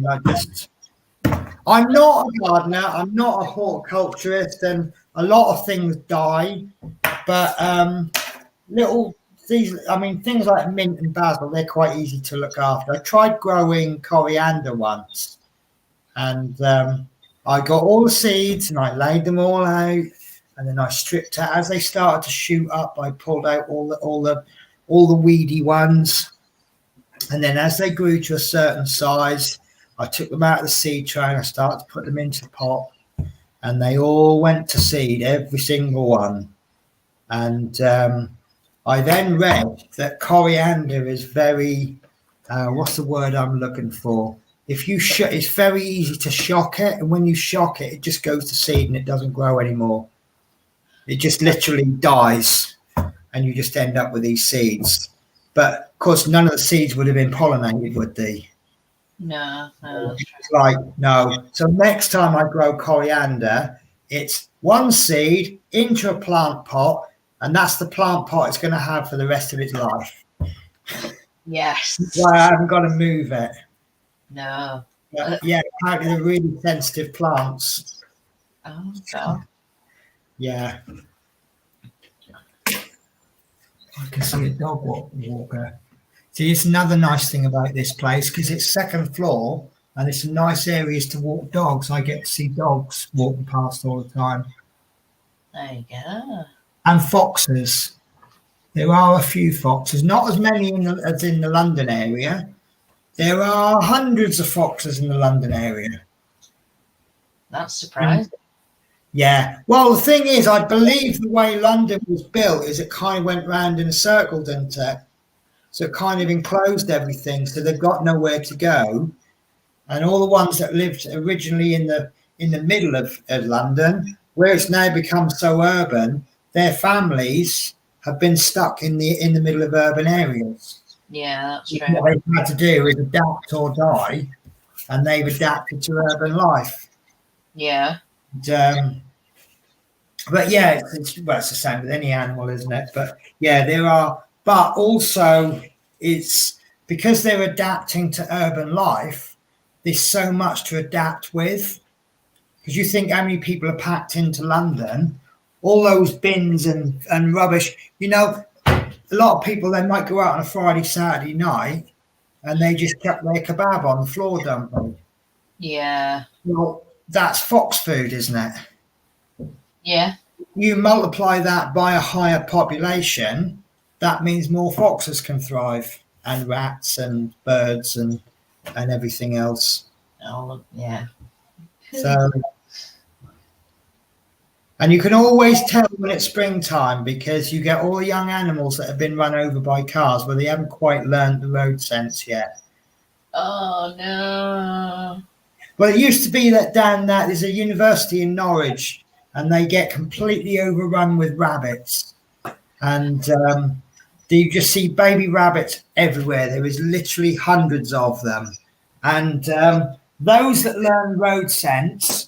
I'm not a gardener, I'm not a horticulturist, and a lot of things die. But things like mint and basil, they're quite easy to look after. I tried growing coriander once, and I got all the seeds and I laid them all out, and then I stripped out as they started to shoot up. I pulled out all the weedy ones, and then as they grew to a certain size, I took them out of the seed tray and I started to put them into the pot, and they all went to seed, every single one. And I then read that coriander is very, what's the word I'm looking for? If you it's very easy to shock it, and when you shock it, it just goes to seed and it doesn't grow anymore. It just literally dies, and you just end up with these seeds. But of course, none of the seeds would have been pollinated, would they? No. It's like, no. So next time I grow coriander, it's one seed into a plant pot, and that's the plant pot it's going to have for the rest of its life. Yes. Well, I haven't got to move it. No. Yeah, apparently they're really sensitive plants. Oh God. Yeah. I can see a dog walker. See, it's another nice thing about this place, because it's second floor and it's nice areas to walk dogs. I get to see dogs walking past all the time. There you go. And foxes. There are a few foxes, not as many as in the London area. There are hundreds of foxes in the London area. That's surprising. Yeah. Well, the thing is, I believe the way London was built is it kind of went round in a circle, didn't it? So it kind of enclosed everything, so they've got nowhere to go. And all the ones that lived originally in the middle of London, where it's now become so urban, their families have been stuck in the middle of urban areas. Yeah, that's true. What they've had to do is adapt or die, and they've adapted to urban life. Yeah. And, but yeah, it's the same with any animal, isn't it? But yeah, there are. But also, it's because they're adapting to urban life. There's so much to adapt with. Because you think how many people are packed into London, all those bins and rubbish. You know, a lot of people, they might go out on a Friday, Saturday night, and they just kept their kebab on the floor, don't they? Yeah. Well, that's fox food, isn't it? Yeah. You multiply that by a higher population, that means more foxes can thrive, and rats and birds and everything else. Oh, yeah. So, and you can always tell when it's springtime, because you get all the young animals that have been run over by cars where they haven't quite learned the road sense yet. Oh no. Well, it used to be that down there's a university in Norwich, and they get completely overrun with rabbits, and you just see baby rabbits everywhere. There is literally hundreds of them, and those that learn road sense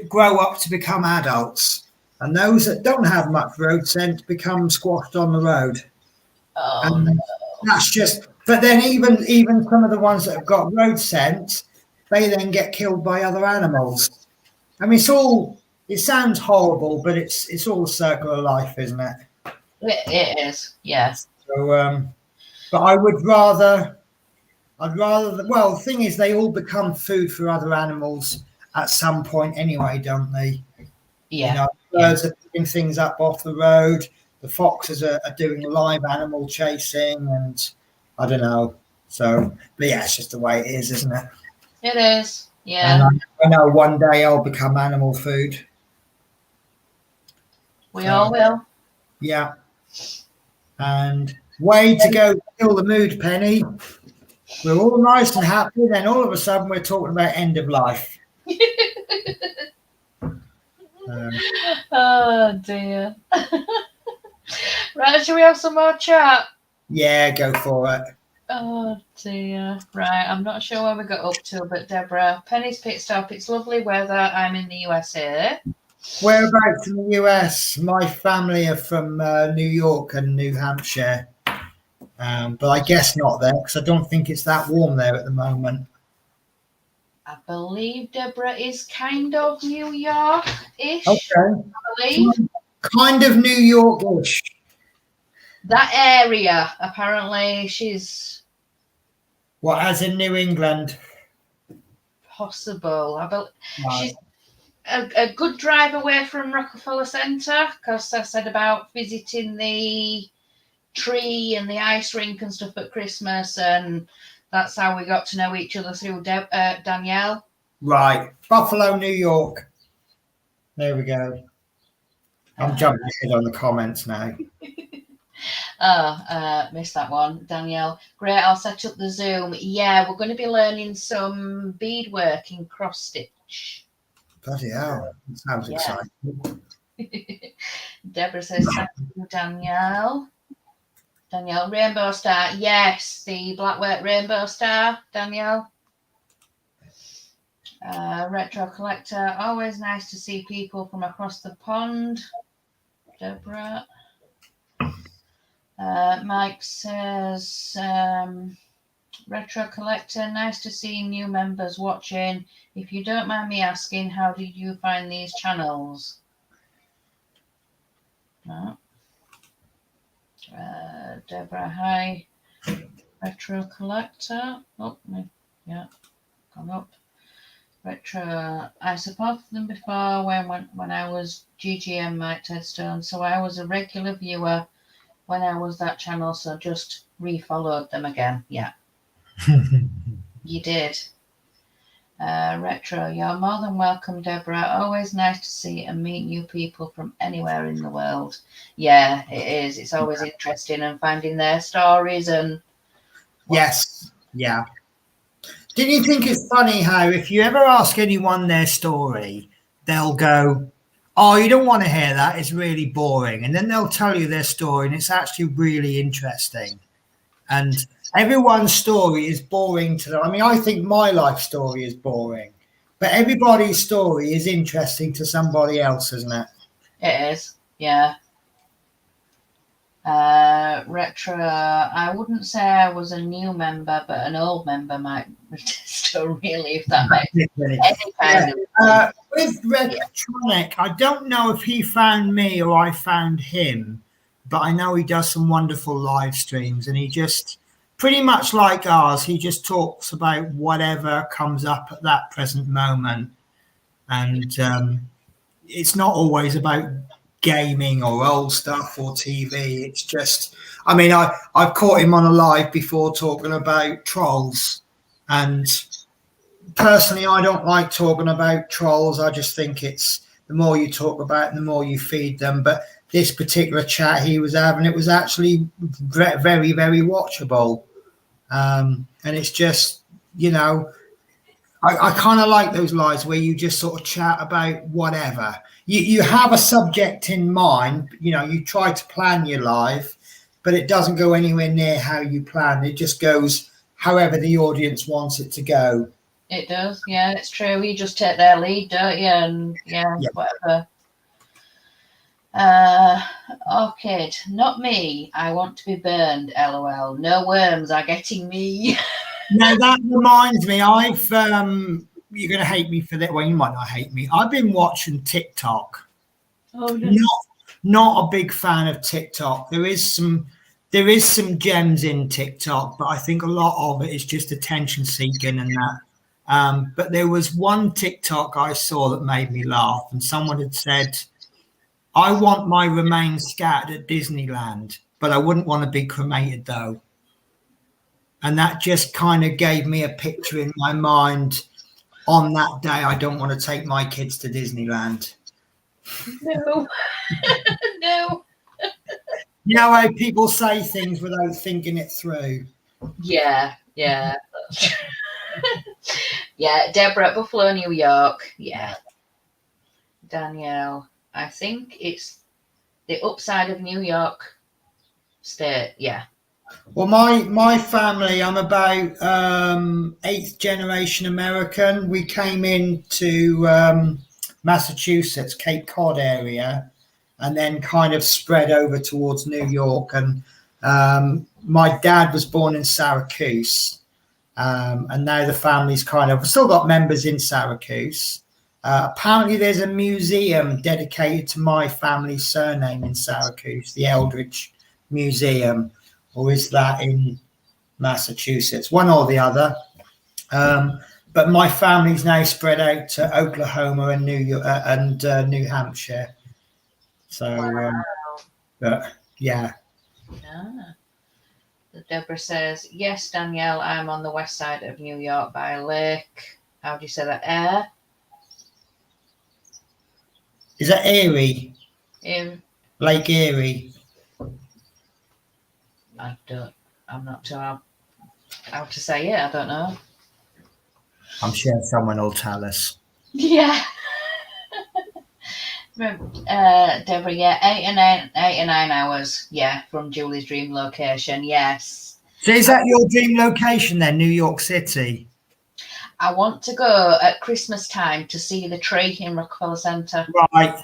grow up to become adults, and those that don't have much road sense become squashed on the road. Oh, and no. That's just. But then even some of the ones that have got road sense, they then get killed by other animals. I mean, it sounds horrible, but it's all a circle of life, isn't it? It is, yes. So, but I'd rather. Well, the thing is, they all become food for other animals at some point anyway, don't they? Yeah. You know, birds are picking things up off the road. the foxes are doing live animal chasing, and I don't know. So, but yeah, it's just the way it is, isn't it? It is. And Yeah. I know one day I'll become animal food. We So, all will. yeah. And way to go, kill the mood, Penny. We're all nice and happy, then all of a sudden we're talking about end of life. Oh dear. Right, shall we have some more chat? Yeah, go for it. Oh dear. Right, I'm not sure where we got up to, but Deborah, Penny's Pitstop. It's lovely weather. I'm in the USA. Whereabouts in the US? My family are from New York and New Hampshire, but I guess not there because I don't think it's that warm there at the moment. I believe Deborah is kind of New York-ish. Okay. I believe. Kind of New York-ish. That area, apparently, she's What, as in New England? possible. Right. She's a good drive away from Rockefeller Center, because I said about visiting the tree and the ice rink and stuff at Christmas, and that's how we got to know each other through Danielle. Right. Buffalo, New York. There we go. I'm jumping ahead on the comments now. Missed that one, Danielle. Great, I'll set up the Zoom. Yeah, we're going to be learning some beadwork in cross stitch. Bloody hell. That sounds exciting. Deborah says, thank you, Danielle. Danielle, Rainbow Star. Yes, the Blackwork Rainbow Star, Danielle. Retro Collector. Always nice to see people from across the pond. Deborah. Mike says, Retro Collector, nice to see new members watching. If you don't mind me asking, how did you find these channels? No. Deborah, hi. Retro Collector. Oh, yeah, come up. Retro. I supported them before when I was GGM Mike Tedstone, so I was a regular viewer when I was that channel, so just re-followed them again. Yeah. You did. Retro, you're more than welcome, Deborah. Always nice to see and meet new people from anywhere in the world. Yeah, it is. It's always interesting and finding their stories and. Yes. Yeah. Didn't you think it's funny how if you ever ask anyone their story, they'll go, "Oh, you don't want to hear that. It's really boring." And then they'll tell you their story and it's actually really interesting. And everyone's story is boring to them. I mean, I think my life story is boring, but everybody's story is interesting to somebody else, isn't it? It is, yeah. Retro, I wouldn't say I was a new member, but an old member might still really, if that makes any kind of. With Retronic, I don't know if he found me or I found him, but I know he does some wonderful live streams, and he just pretty much like ours. He just talks about whatever comes up at that present moment, and it's not always about gaming or old stuff or TV. It's just, I mean, I've caught him on a live before talking about trolls, and personally, I don't like talking about trolls. I just think it's the more you talk about it, the more you feed them. But this particular chat he was having, it was actually very, very watchable. And it's just, you know, I kind of like those lives where you just sort of chat about whatever. You have a subject in mind, you know, you try to plan your live, but it doesn't go anywhere near how you plan. It just goes however the audience wants it to go. It does, yeah, it's true. You just take their lead, don't you? And yeah. Whatever. Orchid, not me. I want to be burned. LOL. No worms are getting me. Now that reminds me, you're going to hate me for that. Well, you might not hate me. I've been watching TikTok. Oh, no. Not a big fan of TikTok. There is some gems in TikTok, but I think a lot of it is just attention seeking and that. But there was one TikTok I saw that made me laugh, and someone had said, I want my remains scattered at Disneyland, but I wouldn't want to be cremated though. And that just kind of gave me a picture in my mind. On that day, I don't want to take my kids to Disneyland. No. No. You know how people say things without thinking it through? Yeah. Yeah. Yeah. Deborah, Buffalo, New York. Yeah. Danielle, I think it's the upside of New York State. Yeah. Well, my family, I'm about eighth generation American. We came into Massachusetts, Cape Cod area, and then kind of spread over towards New York. And my dad was born in Syracuse, and now the family's kind of still got members in Syracuse. Apparently, there's a museum dedicated to my family's surname in Syracuse, the Eldridge Museum, or is that in Massachusetts? One or the other. But my family's now spread out to Oklahoma and New York and New Hampshire. So, Wow. but yeah. Ah. Deborah says, yes, Danielle, I'm on the west side of New York by a lake. How do you say that? Air? Is that Erie? Lake Erie? I'm not sure how to say it. I don't know. I'm sure someone will tell us. Yeah. Deborah, yeah, 8 and 9 hours, yeah, from Julie's dream location, yes. So is that your dream location then, New York City? I want to go at Christmas time to see the tree in Rockefeller Center. Right,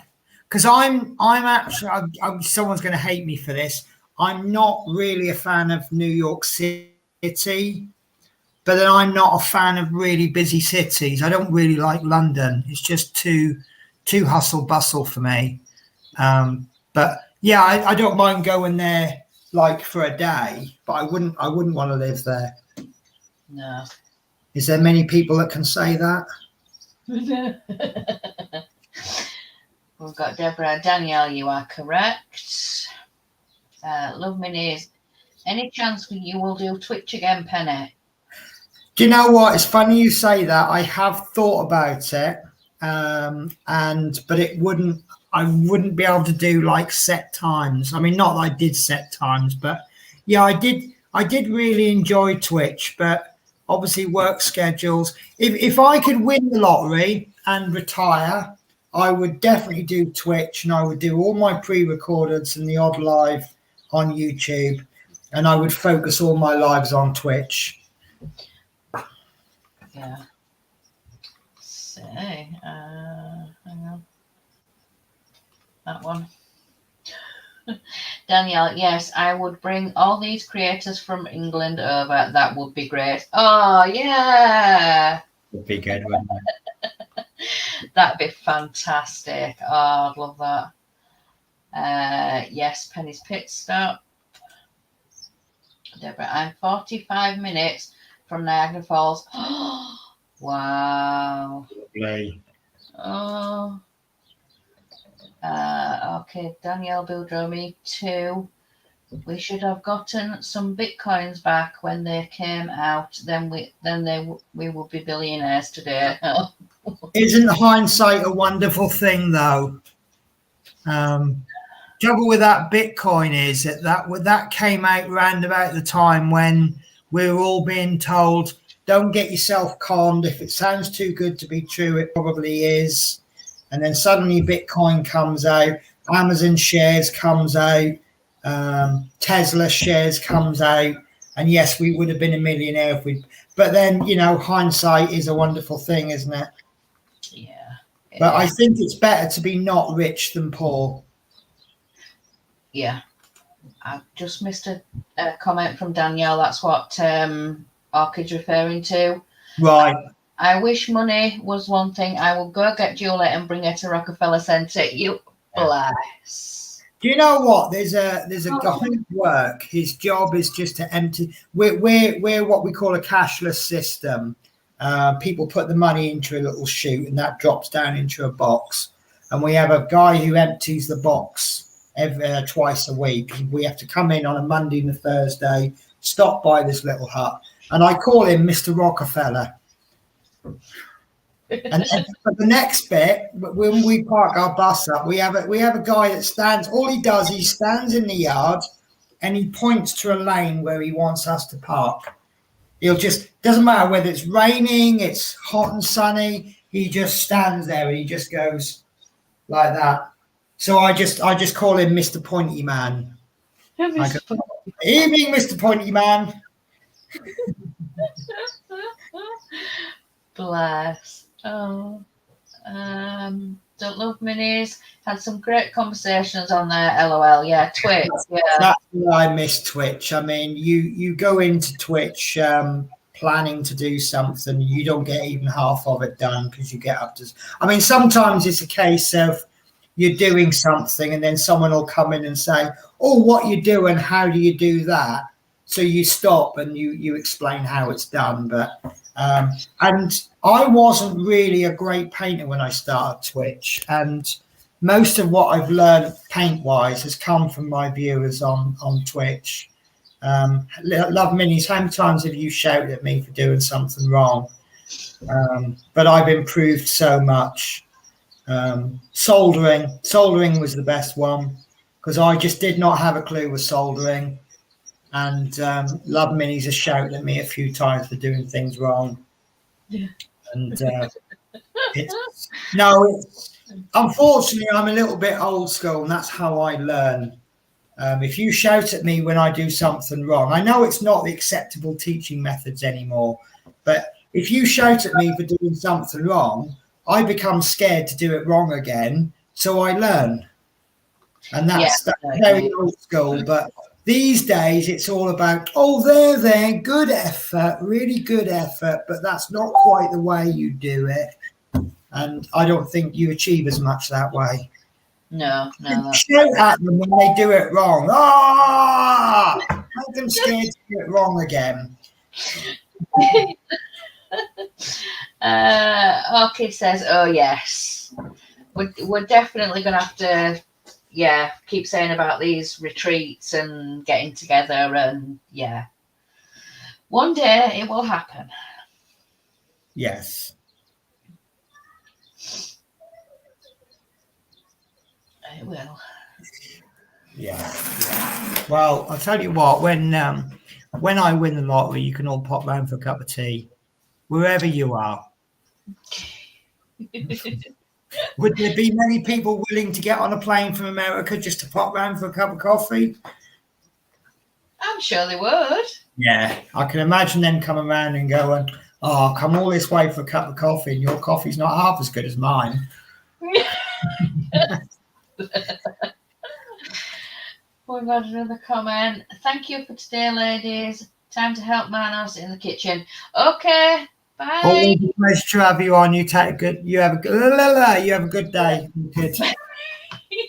because I'm actually someone's going to hate me for this. I'm not really a fan of New York City, but then I'm not a fan of really busy cities. I don't really like London. It's just too hustle bustle for me. But yeah, I don't mind going there like for a day, but I wouldn't want to live there. No. Is there many people that can say that? We've got Deborah. Danielle, you are correct. Love Minis. Any chance you will do Twitch again, Penny? Do you know what? It's funny you say that. I have thought about it, but I wouldn't be able to do like set times. I mean, not that I did set times, but yeah, I did really enjoy Twitch, but obviously work schedules. If I could win the lottery and retire, I would definitely do Twitch, and I would do all my pre-recordeds and the odd live on YouTube, and I would focus all my lives on Twitch. Yeah. Say, hang on. That one. Danielle, yes, I would bring all these creators from England over. That would be great. Oh, yeah. Would be good, wouldn't it? That'd be fantastic. Oh, I'd love that. Yes, Penny's Pitstop. Deborah, I'm 45 minutes from Niagara Falls. Wow. Lovely. Oh. Okay, Danielle Bildro, me too. We should have gotten some bitcoins back when they came out. Then we would be billionaires today. Isn't hindsight a wonderful thing, though? Trouble with that Bitcoin is that came out round about the time when we were all being told, don't get yourself conned. If it sounds too good to be true, it probably is. And then suddenly Bitcoin comes out, Amazon shares comes out, Tesla shares comes out. And yes, we would have been a millionaire but then, hindsight is a wonderful thing, isn't it? Yeah. But I think it's better to be not rich than poor. Yeah. I just missed a comment from Danielle. That's what Orchid's referring to. Right. I wish money was one thing. I will go get Julie and bring her to Rockefeller Center. You bless. Do you know what? There's a guy at work. His job is just to empty. We're what we call a cashless system. People put the money into a little chute, and that drops down into a box. and we have a guy who empties the box twice a week. We have to come in on a Monday and a Thursday, stop by this little hut, and I call him Mr. Rockefeller. And then for the next bit, when we park our bus up, we have a guy that stands. All he does, he stands in the yard, and he points to a lane where he wants us to park. He'll just, doesn't matter whether it's raining, it's hot and sunny. He just stands there and he just goes like that. So I just call him Mr. Pointy Man. I go, evening, Mr. Pointy Man. Bless. Oh, don't love minis. Had some great conversations on there. LOL. Yeah, Twitch. Yeah, that's why I miss Twitch. I mean, you go into Twitch planning to do something, you don't get even half of it done because you get up to. I mean, sometimes it's a case of you're doing something and then someone will come in and say, "Oh, what you doing? How do you do that?" So you stop and you explain how it's done. But and I wasn't really a great painter when I started Twitch, and most of what I've learned paint-wise has come from my viewers on Twitch. Love minis, how many times have you shouted at me for doing something wrong? But I've improved so much. Soldering was the best one because I just did not have a clue with soldering. And Love Minis has shouted at me a few times for doing things wrong. Yeah. And unfortunately, I'm a little bit old school, and that's how I learn. If you shout at me when I do something wrong, I know it's not the acceptable teaching methods anymore, but if you shout at me for doing something wrong, I become scared to do it wrong again, so I learn. And that's very old school, but these days it's all about, oh, there, good effort, really good effort, but that's not quite the way you do it. And I don't think you achieve as much that way. No. Shout at them when they do it wrong. Make them scared to do it wrong again. Orchid says, "Oh yes, we're definitely going to have to, keep saying about these retreats and getting together, and one day it will happen." Yes. It will. Yeah. Well, I'll tell you what, when I win the lottery, you can all pop round for a cup of tea, wherever you are. Would there be many people willing to get on a plane from America just to pop round for a cup of coffee? I'm sure they would. Yeah, I can imagine them coming around and going, "Oh, come all this way for a cup of coffee, and your coffee's not half as good as mine." We've got another comment. "Thank you for today, ladies. Time to help Manos in the kitchen." Okay, bye. Always a pleasure to have you on. You have a good day. Good.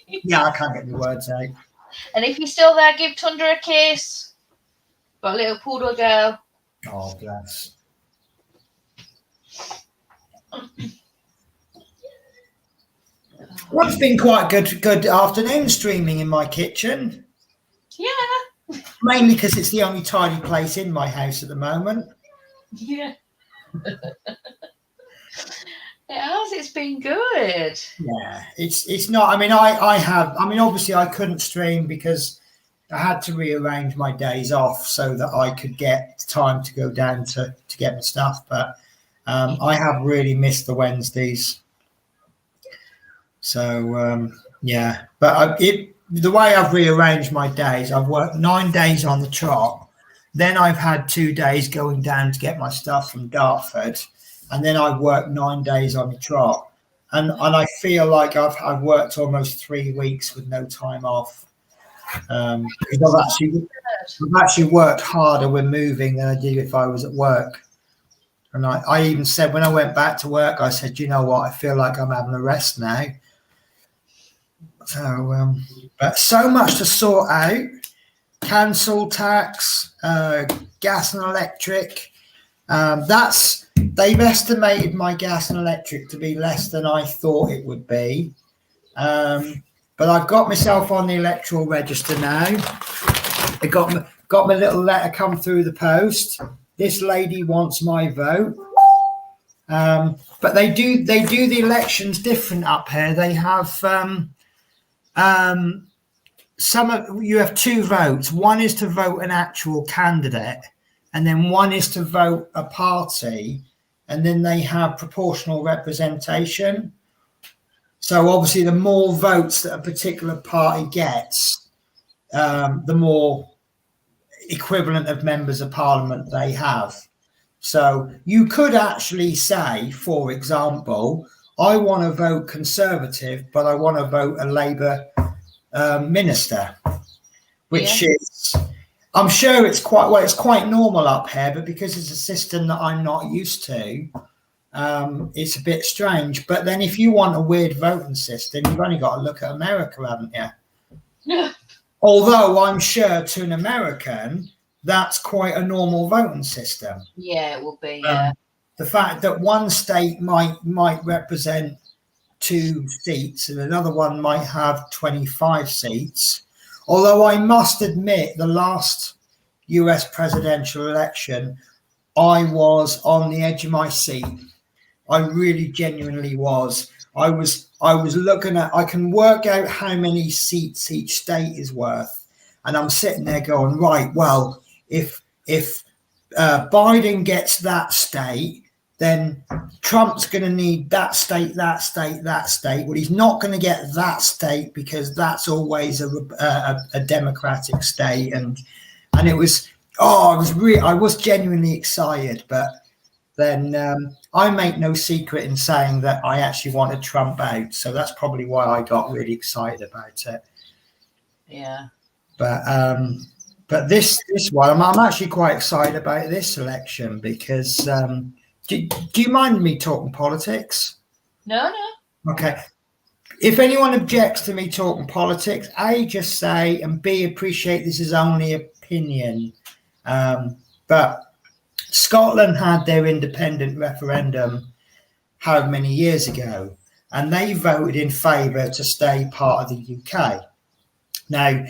Yeah, I can't get the words out. And if you're still there, give Tundra a kiss. Got a little poodle girl. Oh, bless. Well, it's been quite good afternoon streaming in my kitchen. Yeah. Mainly because it's the only tidy place in my house at the moment. Yeah. It has. It's been good. Yeah, it's not. I mean, obviously I couldn't stream because I had to rearrange my days off so that I could get time to go down to get my stuff. But I have really missed the Wednesdays. So but the way I've rearranged my days, I've worked 9 days on the trot. Then I've had 2 days going down to get my stuff from Dartford. And then I've worked 9 days on the trot. And I feel like I've worked almost 3 weeks with no time off. Because I've actually worked harder when moving than I did if I was at work. And I even said when I went back to work, I said, you know what, I feel like I'm having a rest now. So, but so much to sort out. Council tax, gas and electric. They've estimated my gas and electric to be less than I thought it would be. But I've got myself on the electoral register now. I got my little letter come through the post. This lady wants my vote. But they do the elections different up here. They have you have two votes. One is to vote an actual candidate, and then one is to vote a party, and then they have proportional representation. So obviously, the more votes that a particular party gets, the more equivalent of members of parliament they have. So you could actually say, for example, I want to vote Conservative, but I want to vote a Labour minister, which is, I'm sure it's quite normal up here, but because it's a system that I'm not used to, it's a bit strange. But then if you want a weird voting system, you've only got to look at America, haven't you? Yeah. Although I'm sure to an American, that's quite a normal voting system. Yeah, it will be. The fact that one state might represent 2 seats and another one might have 25 seats. Although I must admit, the last US presidential election, I was on the edge of my seat. I really genuinely was. I was looking at, I can work out how many seats each state is worth. And I'm sitting there going, right, well, if Biden gets that state, then Trump's going to need that state, that state, that state. Well, he's not going to get that state because that's always a Democratic state. And it was, I was genuinely excited. But then I make no secret in saying that I actually wanted Trump out. So that's probably why I got really excited about it. Yeah. But this one, I'm actually quite excited about this election because do you mind me talking politics? No. Okay. If anyone objects to me talking politics, A, just say, and B, appreciate this is only opinion. But Scotland had their independent referendum how many years ago, and they voted in favour to stay part of the UK. Now,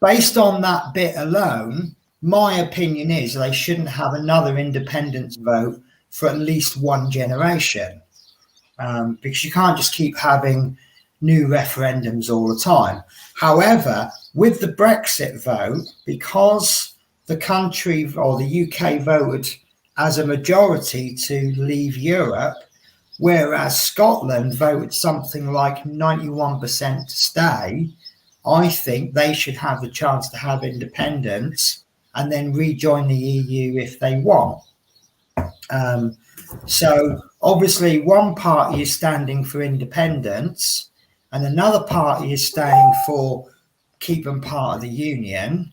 based on that bit alone, my opinion is they shouldn't have another independence vote for at least one generation, because you can't just keep having new referendums all the time. However, with the Brexit vote, because the country or the UK voted as a majority to leave Europe, whereas Scotland voted something like 91% to stay, I think they should have the chance to have independence and then rejoin the EU if they want. So obviously one party is standing for independence and another party is staying for keeping part of the union.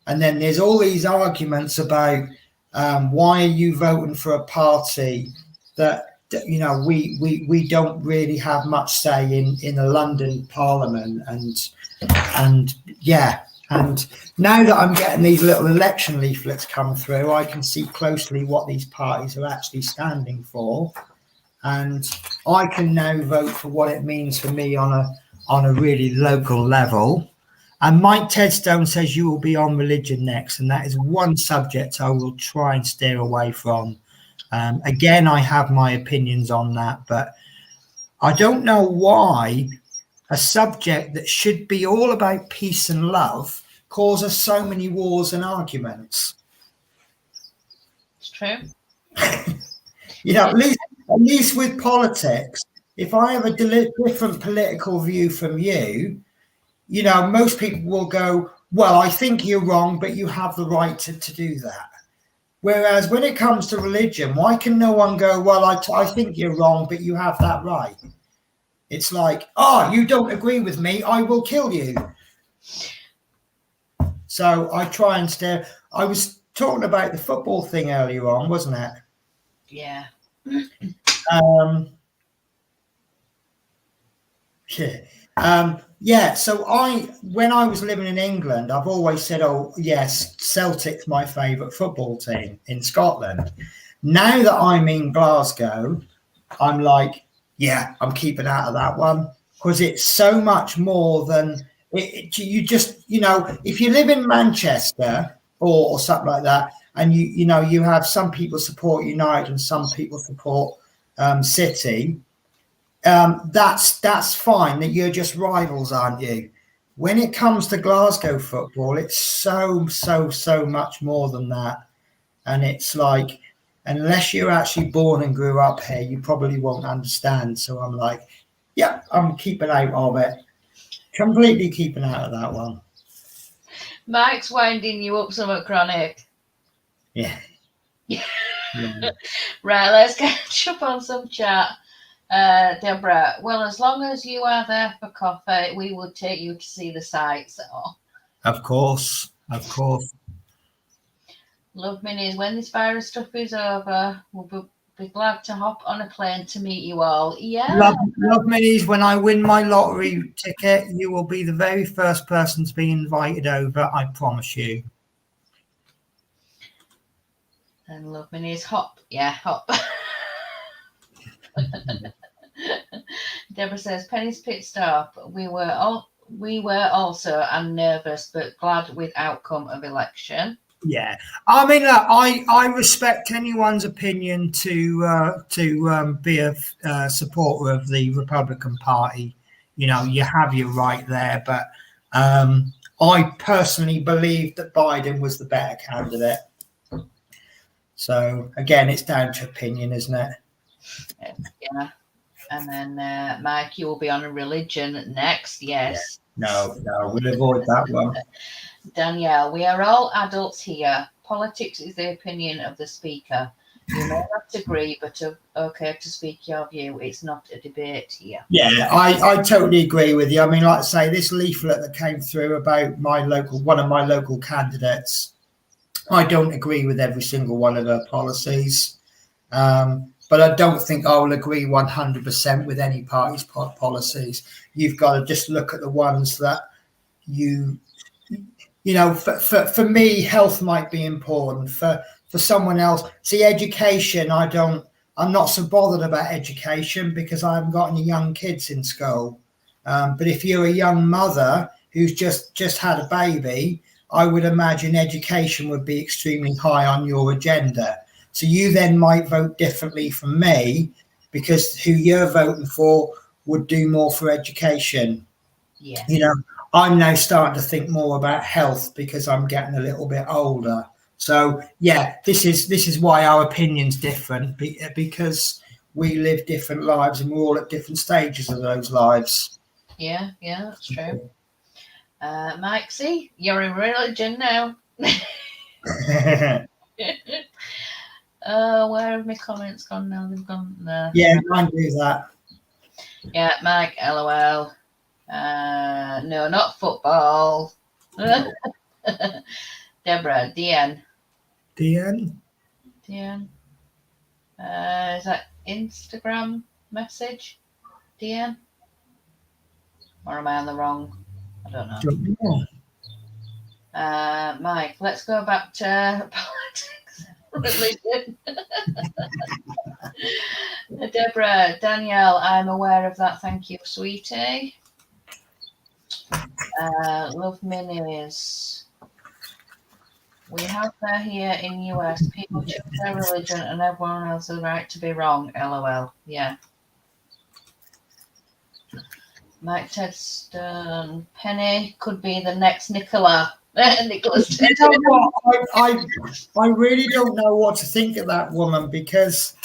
And then there's all these arguments about why are you voting for a party that, you know, we don't really have much say in a London parliament. And yeah, and now that I'm getting these little election leaflets come through, I can see closely what these parties are actually standing for, and I can now vote for what it means for me on a really local level. And Mike Tedstone says you will be on religion next, and that is one subject I will try and steer away from. Again, I have my opinions on that, but I don't know why a subject that should be all about peace and love causes so many wars and arguments. It's true. You know, at least with politics, if I have a different political view from you, you know, most people will go, well, I think you're wrong, but you have the right to do that. Whereas when it comes to religion, why can no one go, well, I think you're wrong, but you have that right? It's like, oh, you don't agree with me, I will kill you. So I try and steer. I was talking about the football thing earlier on, wasn't it? Yeah. Yeah. So when I was living in England, I've always said, oh, yes, Celtic's my favourite football team in Scotland. Now that I'm in Glasgow, I'm like, yeah, I'm keeping out of that one. because it's so much more than you just, if you live in Manchester or something like that, and you have some people support United and some people support City. That's fine. That you're just rivals, aren't you? When it comes to Glasgow football, it's so much more than that. And it's like, unless you're actually born and grew up here, you probably won't understand. So I'm like, yeah, I'm keeping out of it. Completely keeping out of that one. Mike's winding you up somewhat chronic. Yeah. Yeah. Yeah. Right, let's catch up on some chat. Deborah, well, as long as you are there for coffee, we would take you to see the sights. Oh. Of course. Love minis. When this virus stuff is over, we'll be glad to hop on a plane to meet you all. Yeah. Love minis. When I win my lottery ticket, you will be the very first person to be invited over. I promise you. And love minis. Hop. Yeah, hop. Deborah says, Penny's pit stop. We were also and nervous, but glad with outcome of election. Yeah, I mean, look, I respect anyone's opinion to be a supporter of the Republican Party. You have your right there, but I personally believe that Biden was the better candidate. So again, it's down to opinion, isn't it? Yeah. And then Mike, you will be on a religion next. Yes. Yeah. No, we'll avoid that one. Danielle, we are all adults here. Politics is the opinion of the speaker. You may not agree, but okay to speak your view. It's not a debate here. Yeah, I totally agree with you. I mean, like I say, this leaflet that came through about one of my local candidates, I don't agree with every single one of her policies. But I don't think I will agree 100% with any party's policies. You've got to just look at the ones that for me, health might be important. For someone else, see, education, I'm not so bothered about education because I haven't got any young kids in school. But if you're a young mother who's just had a baby, I would imagine education would be extremely high on your agenda. So you then might vote differently from me because who you're voting for would do more for education. Yeah. I'm now starting to think more about health because I'm getting a little bit older. So yeah, this is why our opinion's different because we live different lives and we're all at different stages of those lives. Yeah, that's true. Mike, see, you're in religion now. Where have my comments gone now? They've gone there. Yeah, mine do that. Yeah, Mike, LOL. No, not football. No. Deborah, DN. DN? DN. Is that Instagram message? DN? Or am I on the wrong? I don't know. Mike, let's go back to politics. Religion. Deborah, Danielle, I'm aware of that. Thank you, sweetie. Love minis. We have that here in US. People choose their religion and everyone else has the right to be wrong. LOL. Yeah. Mike Tedstone. Penny could be the next Nicola. Nicholas. You know what? I really don't know what to think of that woman because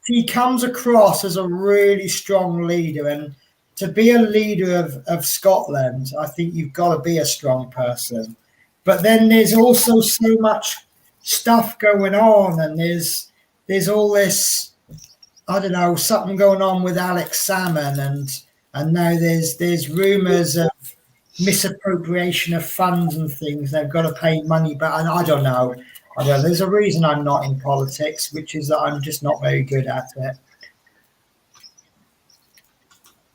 she comes across as a really strong leader, and to be a leader of Scotland, I think you've got to be a strong person. But then there's also so much stuff going on, and there's all this, I don't know, something going on with Alex Salmon, and now there's rumours of misappropriation of funds and things. They've got to pay money back, and I don't know. There's a reason I'm not in politics, which is that I'm just not very good at it.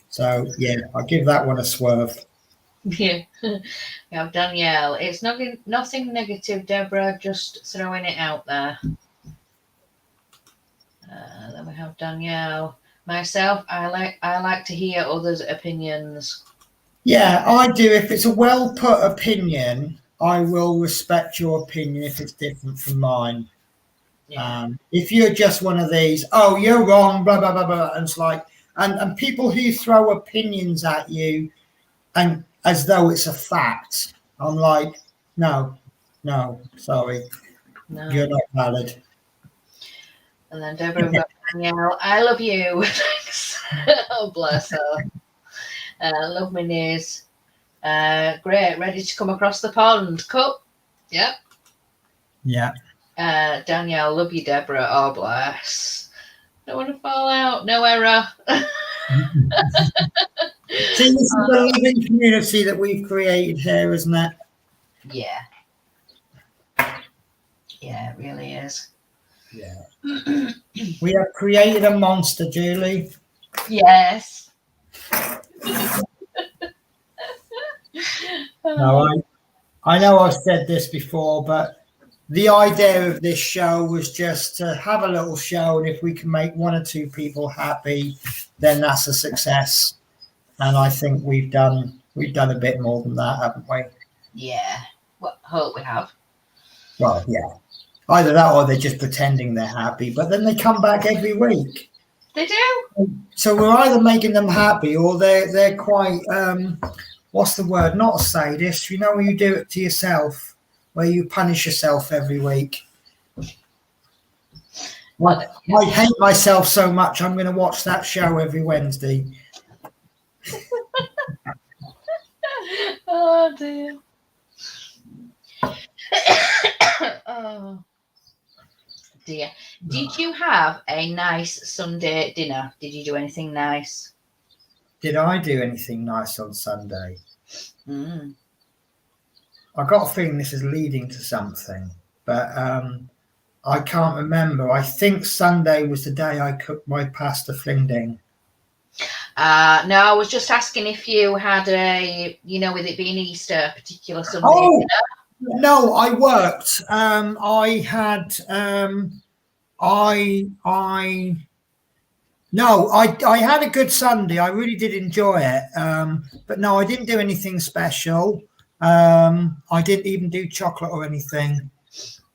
So yeah, I'll give that one a swerve. Yeah, we have Danielle. It's nothing negative, Deborah, just throwing it out there. Then we have Danielle. Myself, I like to hear others' opinions. Yeah, I do. If it's a well put opinion, I will respect your opinion if it's different from mine. Yeah. If you're just one of these, oh, you're wrong, blah blah blah blah, and it's like, and people who throw opinions at you and as though it's a fact, I'm like, no, no, sorry, you're No. not valid. And then Deborah got Danielle. I love you. Thanks. Oh, bless her. Love my knees. Great. Ready to come across the pond. Cup. Yep. Yeah. Danielle, love you, Deborah. Oh, bless. Don't want to fall out. No error. See, this is the living community that we've created here, isn't it? Yeah. Yeah, it really is. Yeah. We have created a monster, Julie. Yes. No, I know I've said this before, but the idea of this show was just to have a little show, and if we can make one or two people happy, then that's a success. And I think we've done a bit more than that, haven't we? Yeah. Well, hope we have. Well, yeah. Either that or they're just pretending they're happy, but then they come back every week. They do. So we're either making them happy or they're quite what's the word? Not a sadist. You know, when you do it to yourself, where you punish yourself every week. Well, I hate myself so much. I'm going to watch that show every Wednesday. Oh dear. Oh dear. Did you have a nice Sunday dinner? Did you do anything nice? Did I do anything nice on Sunday? Mm. I got a feeling this is leading to something, but I can't remember. I think Sunday was the day I cooked my pasta flingding. No, I was just asking if you had with it being Easter, a particular Sunday Oh dinner. no, I worked. I had I no, I had a good Sunday. I really did enjoy it. But no, I didn't do anything special. I didn't even do chocolate or anything.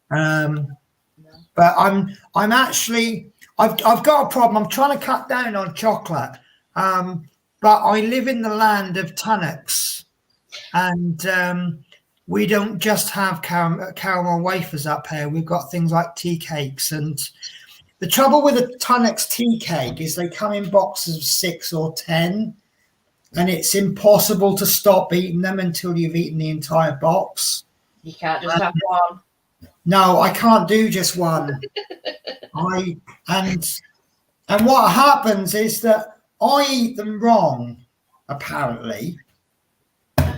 But I'm actually I've got a problem. I'm trying to cut down on chocolate. But I live in the land of tunnocks, and we don't just have caramel wafers up here. We've got things like tea cakes, and the trouble with a tunnocks tea cake is they come in boxes of 6 or 10, and it's impossible to stop eating them until you've eaten the entire box. You can't just have one. No, I can't do just one. I and what happens is that I eat them wrong, apparently.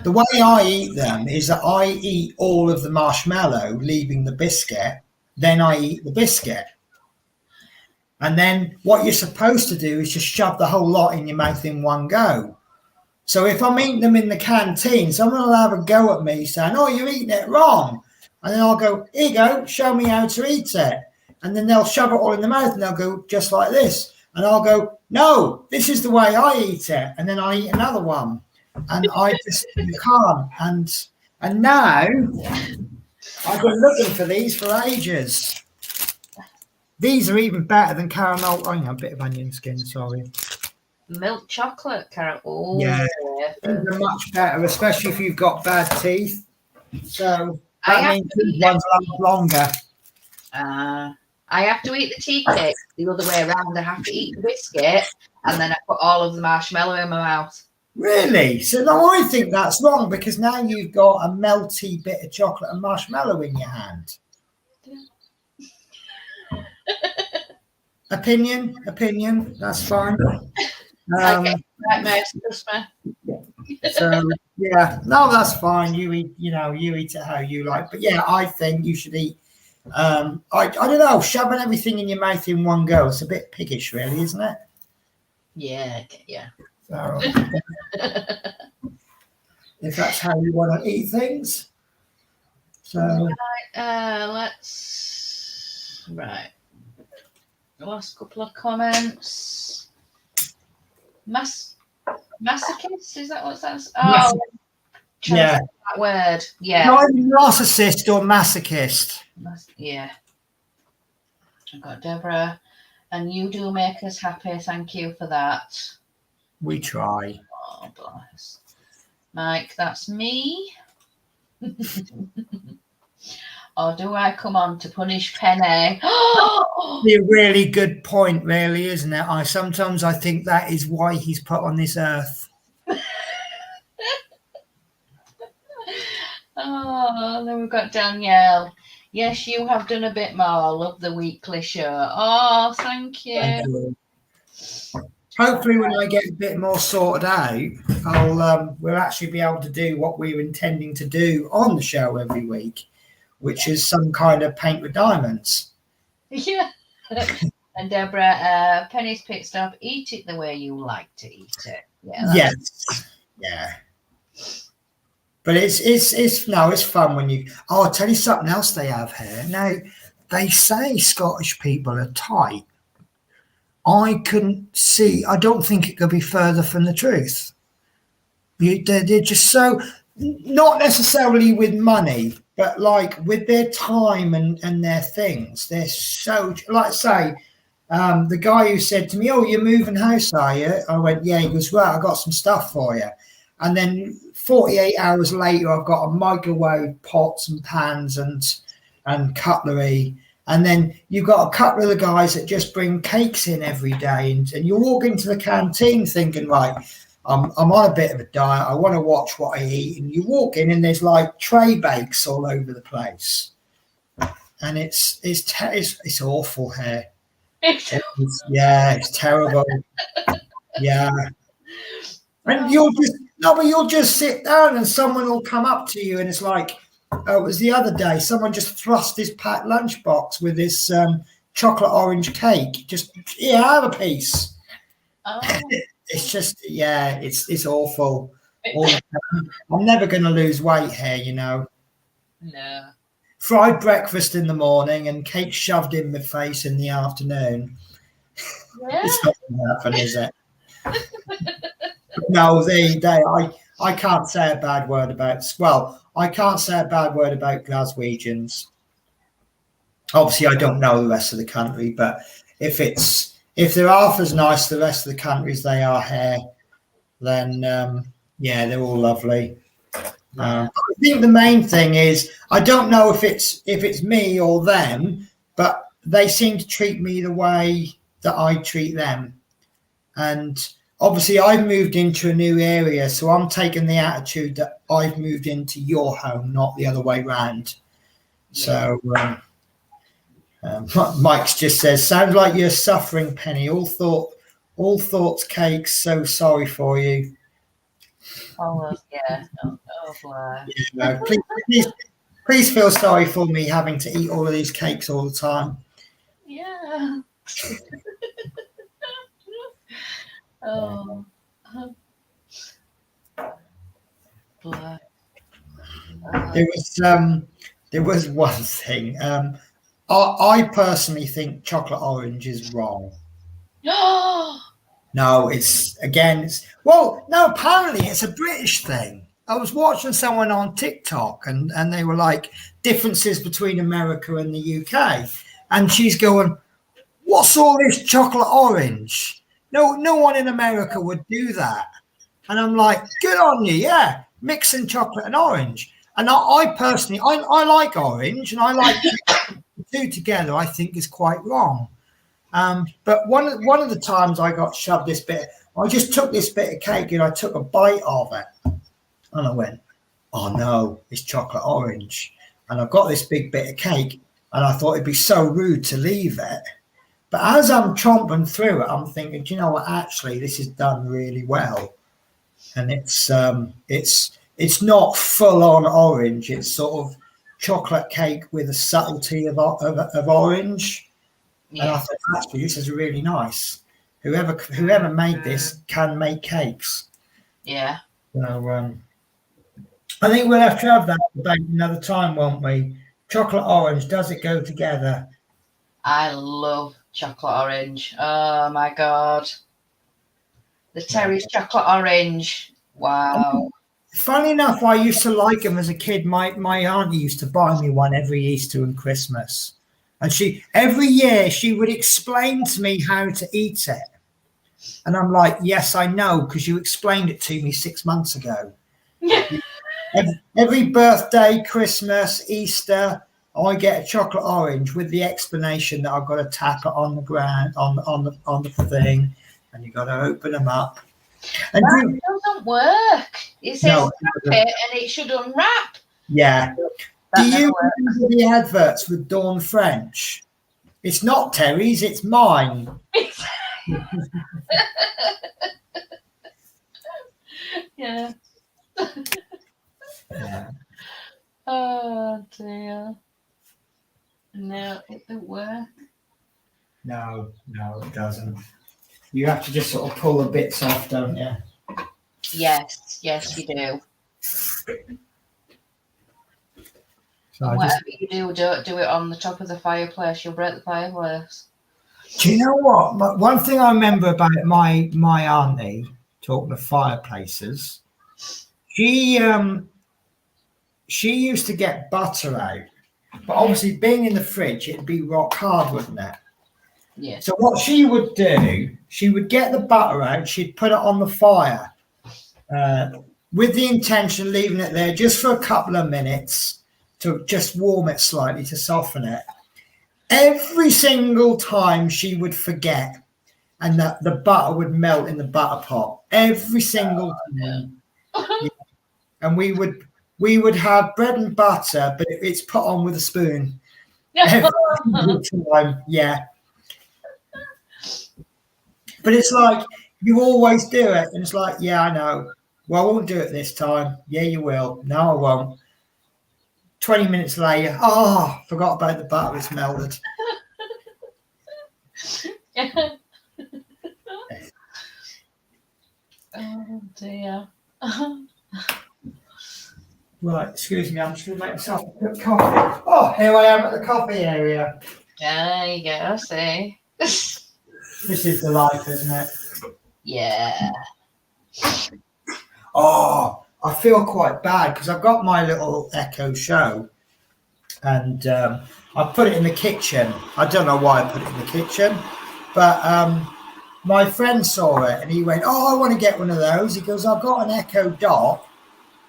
The way I eat them is that I eat all of the marshmallow, leaving the biscuit, then I eat the biscuit. And then what you're supposed to do is just shove the whole lot in your mouth in one go. So if I'm eating them in the canteen, someone will have a go at me saying, oh, you're eating it wrong. And then I'll go, here you go, show me how to eat it. And then they'll shove it all in the mouth and they'll go just like this. And I'll go, no, this is the way I eat it. And then I eat another one. And I just can't. And now I've been looking for these for ages. These are even better than caramel. Oh, a bit of onion skin, sorry. Milk chocolate carrot. Oh, yeah. These are much better, especially if you've got bad teeth. So that means these ones last longer. I have to eat the tea cake the other way around. I have to eat the biscuit and then I put all of the marshmallow in my mouth. Really? So now I think that's wrong because now you've got a melty bit of chocolate and marshmallow in your hand. Opinion. That's fine. Okay, nightmares, trust me. So yeah, no, that's fine. You eat it how you like. But yeah, I think you should eat. I don't know, shoving everything in your mouth in one go. It's a bit piggish, really, isn't it? Yeah. So, if that's how you want to eat things. So right. The last couple of comments. Masochist, is that what that's? Mas- Oh, trying to yeah, say that word. Yeah. not narcissist or masochist. Yeah. I've got Deborah, and you do make us happy. Thank you for that. We try. Oh, bless. Mike, that's me. Or do I come on to punish Penny? Be a really good point, really, isn't it? Sometimes I think that is why he's put on this earth. Oh, then we've got Danielle. Yes, you have done a bit more. Love the weekly show. Oh, thank you. Thank you. Hopefully, when I get a bit more sorted out, we'll actually be able to do what we were intending to do on the show every week, which is some kind of paint with diamonds. Yeah. And Deborah, Penny's Pitstop. Eat it the way you like to eat it. Yeah. Yes. Yeah. But it's fun when you. Oh, I'll tell you something else they have here. Now, they say Scottish people are tight. I couldn't see. I don't think it could be further from the truth. They're just so, not necessarily with money, but like with their time and their things. They're so, like say, the guy who said to me, "Oh, you're moving house, are you?" I went, "Yeah." He goes, "Well, I got some stuff for you." And then 48 hours later, I've got a microwave, pots and pans and cutlery. And then you've got a couple of the guys that just bring cakes in every day. And you walk into the canteen thinking, right, I'm on a bit of a diet. I want to watch what I eat. And you walk in and there's like tray bakes all over the place. And it's awful here. It's terrible. Yeah. And you'll just sit down and someone will come up to you and it's like, it was the other day, someone just thrust his packed lunchbox with this chocolate orange cake. Just, have a piece. Oh. It's just, it's awful. I'm never going to lose weight here, No. Fried breakfast in the morning and cake shoved in my face in the afternoon. Yeah. It's not going to happen, is it? No, I can't say a bad word about. Well, I can't say a bad word about Glaswegians. Obviously, I don't know the rest of the country, but if they're half as nice the rest of the country as they are here, then they're all lovely. Yeah. I think the main thing is I don't know if it's me or them, but they seem to treat me the way that I treat them, and obviously, I've moved into a new area, so I'm taking the attitude that I've moved into your home, not the other way round. Yeah. So Mike's just says, "Sounds like you're suffering, Penny. All thoughts, cakes. So sorry for you." Oh, yeah. Oh, boy. Yeah, please feel sorry for me having to eat all of these cakes all the time. Yeah. Oh. Boy. There was one thing. I personally think chocolate orange is wrong. No, apparently it's a British thing. I was watching someone on TikTok and they were like differences between America and the UK. And she's going, "What's all this chocolate orange? No one in America would do that." And I'm like, "Good on you, yeah, mixing chocolate and orange." And I personally, I like orange and I like the two together, I think is quite wrong. But one of the times I got shoved this bit, I just took this bit of cake and I took a bite of it. And I went, "Oh no, it's chocolate orange." And I've got this big bit of cake and I thought it'd be so rude to leave it. But as I'm chomping through it, I'm thinking, do you know what? Actually, this is done really well. And it's not full on orange. It's sort of chocolate cake with a subtlety of orange. Yeah. And I thought, actually, this is really nice. Whoever made this can make cakes. Yeah. So I think we'll have to have that debate another time, won't we? Chocolate orange, does it go together? I love chocolate orange. Oh my God. The Terry's chocolate orange. Wow. Funny enough, I used to like them as a kid. My auntie used to buy me one every Easter and Christmas. And every year she would explain to me how to eat it. And I'm like, yes, I know, because you explained it to me 6 months ago. Every birthday, Christmas, Easter, I get a chocolate orange with the explanation that I've got to tap it on the ground, on the thing, and you've got to open them up. And that doesn't work. It says No, wrap it and it should unwrap. yeah. That Do never you works. remember the adverts with Dawn French? It's not Terry's, it's mine. Yeah. Yeah. Oh dear. No, it don't work. No, it doesn't. You have to just sort of pull the bits off, don't you? Yes, you do. So Whatever you do, don't do it on the top of the fireplace. You'll break the fireplace. Do you know what? One thing I remember about my auntie, talking of fireplaces, she used to get butter out, but obviously being in the fridge, it'd be rock hard, wouldn't it? Yeah. So what she would do, she would get the butter out, she'd put it on the fire, with the intention of leaving it there just for a couple of minutes to just warm it slightly to soften it. Every single time she would forget, and that the butter would melt in the butter pot. Every single time. Yeah. And we would have bread and butter, but it's put on with a spoon. Every single time. Yeah. But it's like you always do it, and it's like, yeah, I know. Well, I won't do it this time. Yeah, you will. No, I won't. 20 minutes later, forgot about the butter, it's melted. Oh dear. Right, excuse me, I'm just going to make myself a cup of coffee. Oh, here I am at the coffee area. There you go, see. This is the life, isn't it? Yeah. Oh, I feel quite bad because I've got my little Echo show and I put it in the kitchen. I don't know why I put it in the kitchen, but my friend saw it and he went, I want to get one of those. He goes, I've got an Echo Dot,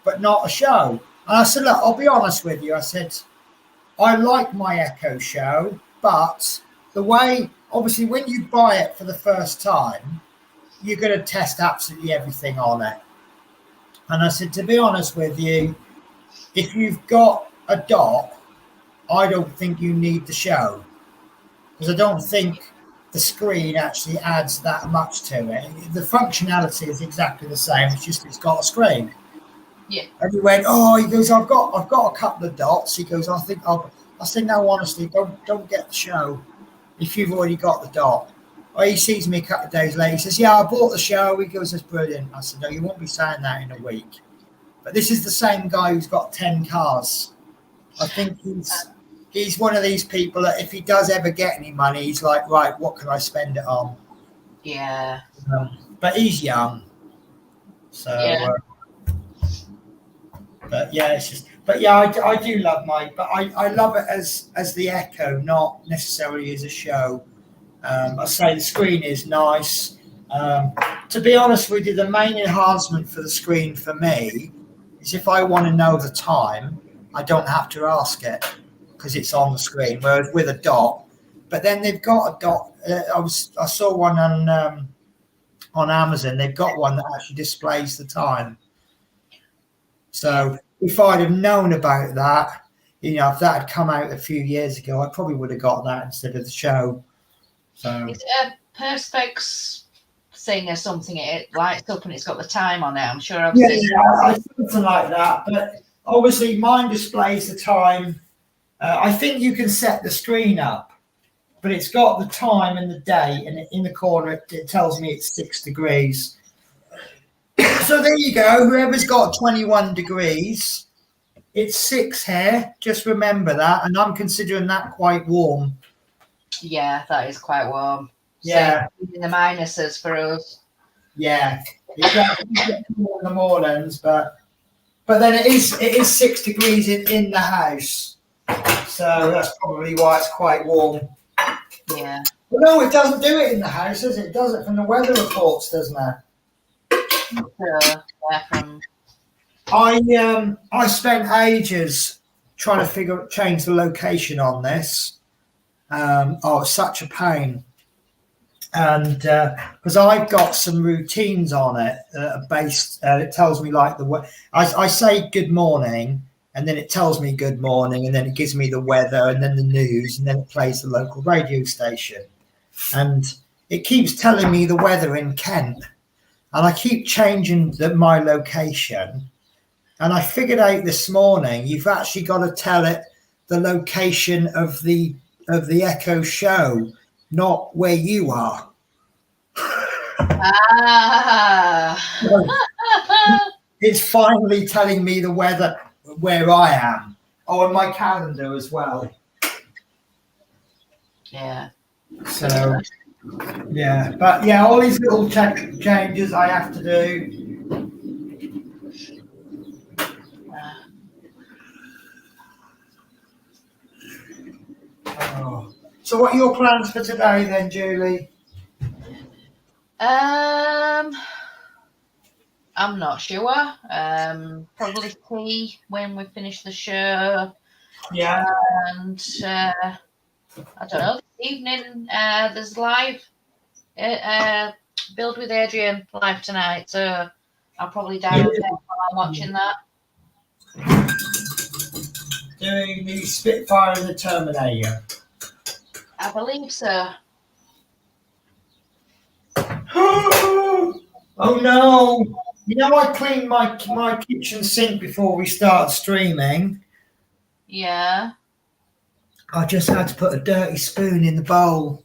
but not a show. And I said, look, I'll be honest with you. I said, I like my Echo show, but the way, obviously, when you buy it for the first time, you're going to test absolutely everything on it. And I said, to be honest with you, if you've got a Dot, I don't think you need the show. Because I don't think the screen actually adds that much to it. The functionality is exactly the same. It's just it's got a screen. Yeah. And he went, he goes, I've got a couple of Dots. He goes, I said, no, honestly, don't get the show if you've already got the Dot. Or he sees me a couple of days later. He says, yeah, I bought the show. He goes, that's brilliant. I said, no, you won't be saying that in a week. But this is the same guy who's got 10 cars. I think he's one of these people that if he does ever get any money, he's like, right, what can I spend it on? Yeah. But he's young. So, Yeah. but yeah, it's just, but yeah, I do love I love it as the Echo, not necessarily as a show. I say the screen is nice. To be honest with you, the main enhancement for the screen for me is if I want to know the time, I don't have to ask it because it's on the screen. Whereas with a Dot, but then they've got a Dot. I saw one on Amazon. They've got one that actually displays the time. So if I'd have known about that, if that had come out a few years ago, I probably would have got that instead of the show. So It's a Perspex thing or something. It lights up and it's got the time on it. I'm sure I've seen something like that. But obviously, mine displays the time. I think you can set the screen up, but it's got the time and the day, and in the corner it tells me it's 6 degrees. So there you go. Whoever's got 21 degrees, it's 6 here. Just remember that, and I'm considering that quite warm. Yeah, that is quite warm. Yeah, so in the minuses for us. Yeah, it gets cool in the mornings, but then it is 6 degrees in the house, so that's probably why it's quite warm. Yeah. But no, it doesn't do it in the house, does it? It does it from the weather reports, doesn't it? So, yeah, from I spent ages trying to change the location on this. It's such a pain. And because I've got some routines on it based, it tells me like I say good morning, and then it tells me good morning, and then it gives me the weather, and then the news, and then it plays the local radio station, and it keeps telling me the weather in Kent, and I keep changing my location, and I figured out this morning you've actually got to tell it the location of the Echo show, not where you are. It's finally telling me the weather where I am. Oh, and my calendar as well. Yeah. So, yeah. But yeah, all these little changes I have to do. Oh. So what are your plans for today then, Julie? I'm not sure. Probably tea when we finish the show. Yeah. And I don't know, this evening there's live Build with Adrian live tonight, so I'll probably download it while I'm watching that. Doing the Spitfire and the Terminator. I believe so. Oh no! You know, I cleaned my kitchen sink before we start streaming. Yeah. I just had to put a dirty spoon in the bowl.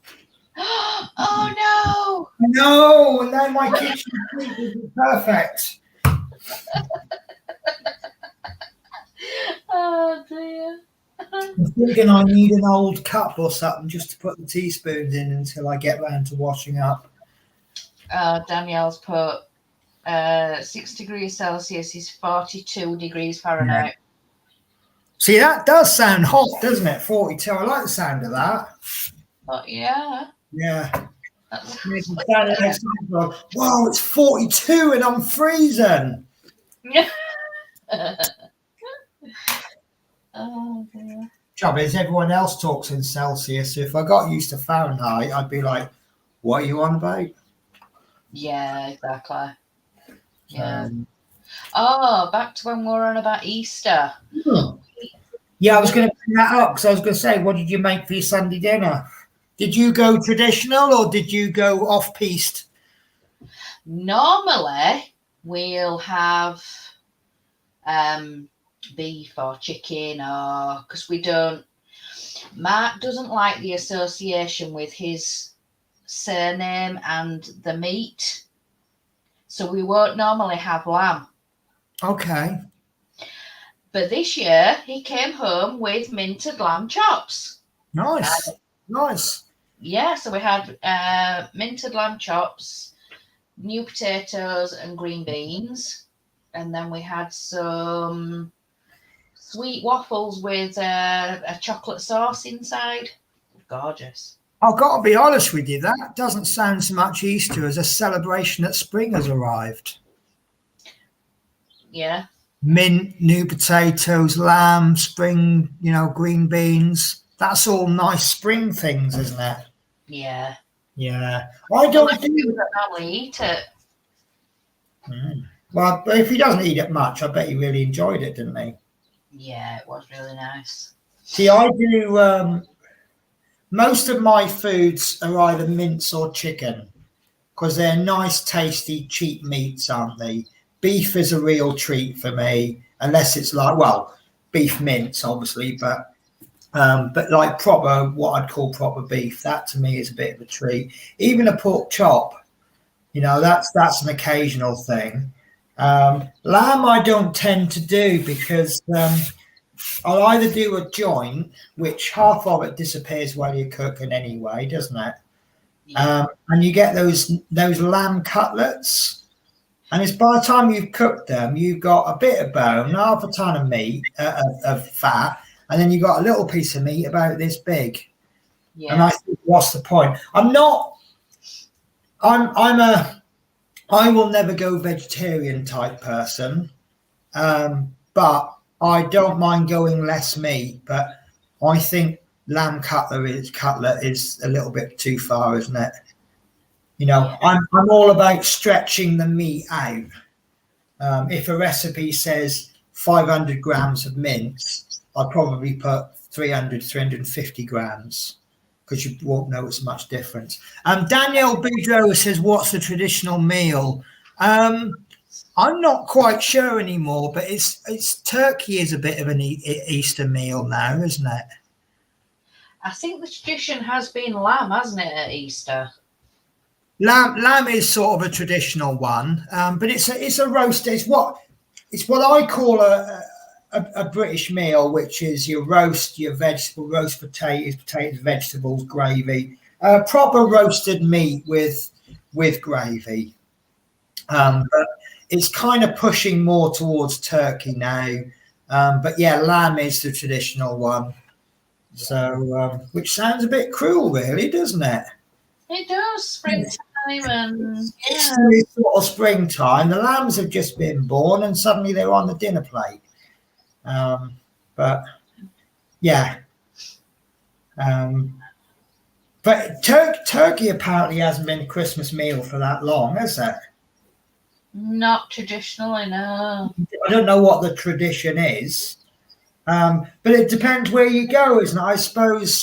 Oh no! No, and now my kitchen sink isn't perfect. Oh dear. I'm thinking I need an old cup or something just to put the teaspoons in until I get round to washing up. Danielle's put 6 degrees Celsius is 42 degrees Fahrenheit. Yeah. See, that does sound hot, doesn't it? 42. I like the sound of that. But yeah. Yeah. Wow, it's 42 and I'm freezing. Oh dear. Trouble is, everyone else talks in Celsius. So if I got used to Fahrenheit, I'd be like, "What are you on about?" Yeah, exactly. Yeah. Back to when we were on about Easter. Yeah, I was going to bring that up because I was going to say, what did you make for your Sunday dinner? Did you go traditional or did you go off-piste? Normally, we'll have beef or chicken, or because we don't. Mark doesn't like the association with his surname and the meat, so we won't normally have lamb. Okay. But this year he came home with minted lamb chops. Nice. Nice. Yeah, so we had minted lamb chops, new potatoes and green beans, and then we had some sweet waffles with a chocolate sauce inside. Gorgeous. I've got to be honest with you, that doesn't sound so much Easter as a celebration that spring has arrived. Yeah. Mint, new potatoes, lamb, spring, green beans. That's all nice spring things, isn't it? Yeah. Yeah. I don't normally eat it. Well, but if he doesn't eat it much, I bet he really enjoyed it, didn't he? Yeah, it was really nice. See, I do most of my foods are either mince or chicken because they're nice, tasty, cheap meats, aren't they? Beef is a real treat for me, unless it's like, well, beef mince, obviously, but like proper, what I'd call proper beef, that to me is a bit of a treat. Even a pork chop, that's an occasional thing. Lamb I don't tend to do because I'll either do a joint, which half of it disappears while you're cooking anyway, doesn't it? And you get those lamb cutlets, and it's by the time you've cooked them, you've got a bit of bone, half a ton of meat, of fat, and then you've got a little piece of meat about this big. Yeah. And I think, what's the point? I will never go vegetarian type person, but I don't mind going less meat. But I think lamb cutlet is a little bit too far, isn't it? You know, I'm all about stretching the meat out. If a recipe says 500 grams of mince, I'll probably put 350 grams, because you won't notice much difference. Daniel Boudreau says, what's the traditional meal? I'm not quite sure anymore, but it's turkey is a bit of an Easter meal now, isn't it? I think the tradition has been lamb, hasn't it, at Easter? Lamb is sort of a traditional one, but it's a roast. It's what I call a British meal, which is your roast, your vegetable, roast potatoes, vegetables, gravy, proper roasted meat with gravy. But it's kind of pushing more towards turkey now. But yeah, lamb is the traditional one. So, which sounds a bit cruel, really, doesn't it? It does, springtime, and it's sort of springtime. The lambs have just been born, and suddenly they're on the dinner plate. But yeah, but turkey apparently hasn't been a Christmas meal for that long, has it? Not traditionally, no. I don't know what the tradition is, but it depends where you go, isn't it? I suppose.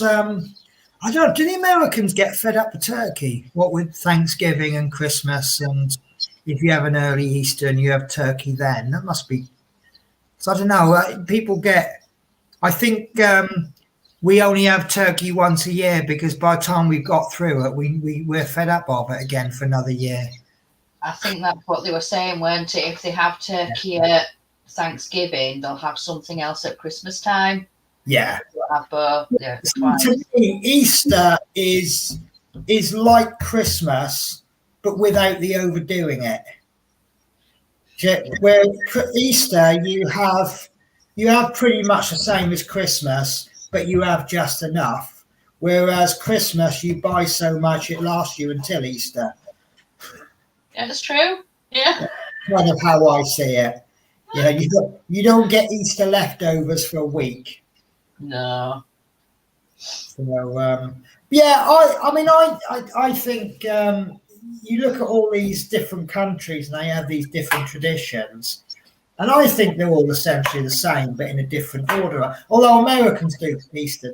I don't know. Do the Americans get fed up with turkey? What with Thanksgiving and Christmas, and if you have an early Easter and you have turkey, then that must be. So I don't know. People get. I think we only have turkey once a year because by the time we've got through it, we're fed up of it again for another year. I think that's what they were saying, weren't it? If they have turkey at Thanksgiving, they'll have something else at Christmas time. Yeah. To me, Easter is like Christmas, but without the overdoing it. Where Easter you have pretty much the same as Christmas, but you have just enough. Whereas Christmas, you buy so much it lasts you until Easter. Yeah, that's true. Yeah. Kind of how I see it. You know, you don't get Easter leftovers for a week. No. So yeah, I think you look at all these different countries and they have these different traditions, and I think they're all essentially the same, but in a different order. Although Americans do Easter.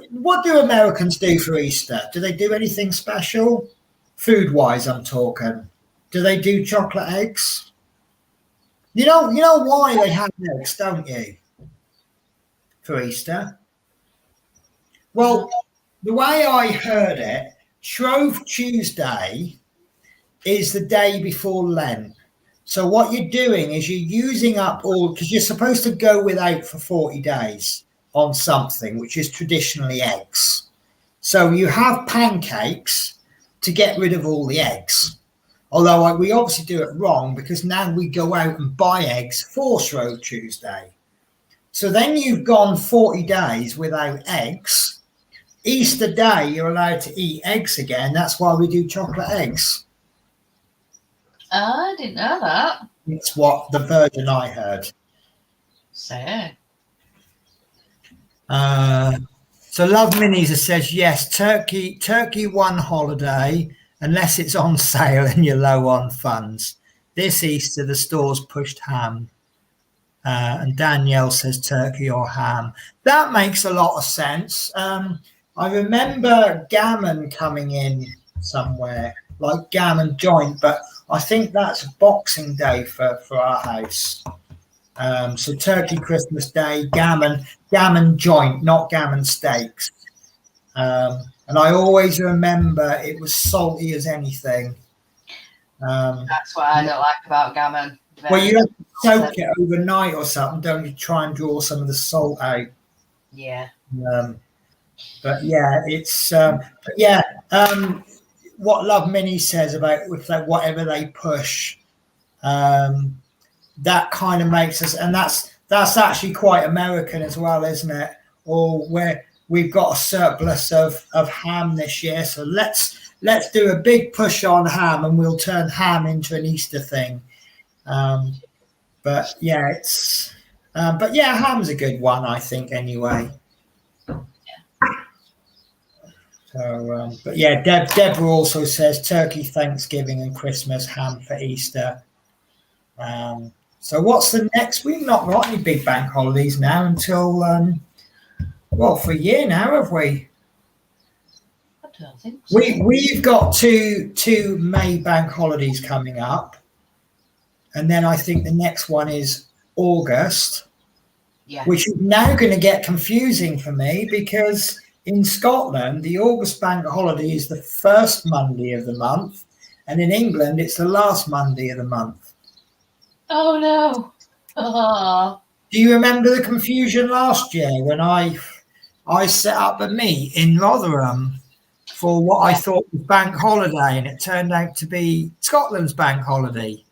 What do Americans do for Easter? Do they do anything special, food-wise? I'm talking. Do they do chocolate eggs? You know why they have eggs, don't you? For Easter. Well, the way I heard it, Shrove Tuesday is the day before Lent. So what you're doing is you're using up all, because you're supposed to go without for 40 days on something, which is traditionally eggs. So you have pancakes to get rid of all the eggs. Although we obviously do it wrong, because now we go out and buy eggs for Shrove Tuesday. So then you've gone 40 days without eggs. Easter Day, you're allowed to eat eggs again. That's why we do chocolate eggs. I didn't know that. It's what the version I heard. So Love Minis says, yes, turkey one holiday, unless it's on sale and you're low on funds. This Easter, the stores pushed ham. And Danielle says turkey or ham. That makes a lot of sense. I remember gammon coming in somewhere, like gammon joint, but I think that's Boxing Day for our house. So turkey Christmas Day, gammon joint, not gammon steaks. And I always remember it was salty as anything. that's what I don't like about gammon. Well, you have to soak it overnight or something, don't you? Try and draw some of the salt out. Yeah. But yeah, it's what Love Mini says about with like whatever they push, that kind of makes us, and that's actually quite American as well, isn't it? Or where we've got a surplus of ham this year, so let's do a big push on ham, and we'll turn ham into an Easter thing. But yeah, ham's a good one, I think. Anyway. So, but yeah, Deborah also says turkey, Thanksgiving, and Christmas, ham for Easter. So what's the next? We've not got any big bank holidays now until for a year now, have we? I don't think so. We've got two May bank holidays coming up, and then I think the next one is August, which is now going to get confusing for me because in Scotland the August bank holiday is the first Monday of the month, and in England it's the last Monday of the month. Oh no! Oh. Do you remember the confusion last year when I set up a meet in Rotherham for what I thought was bank holiday, and it turned out to be Scotland's bank holiday?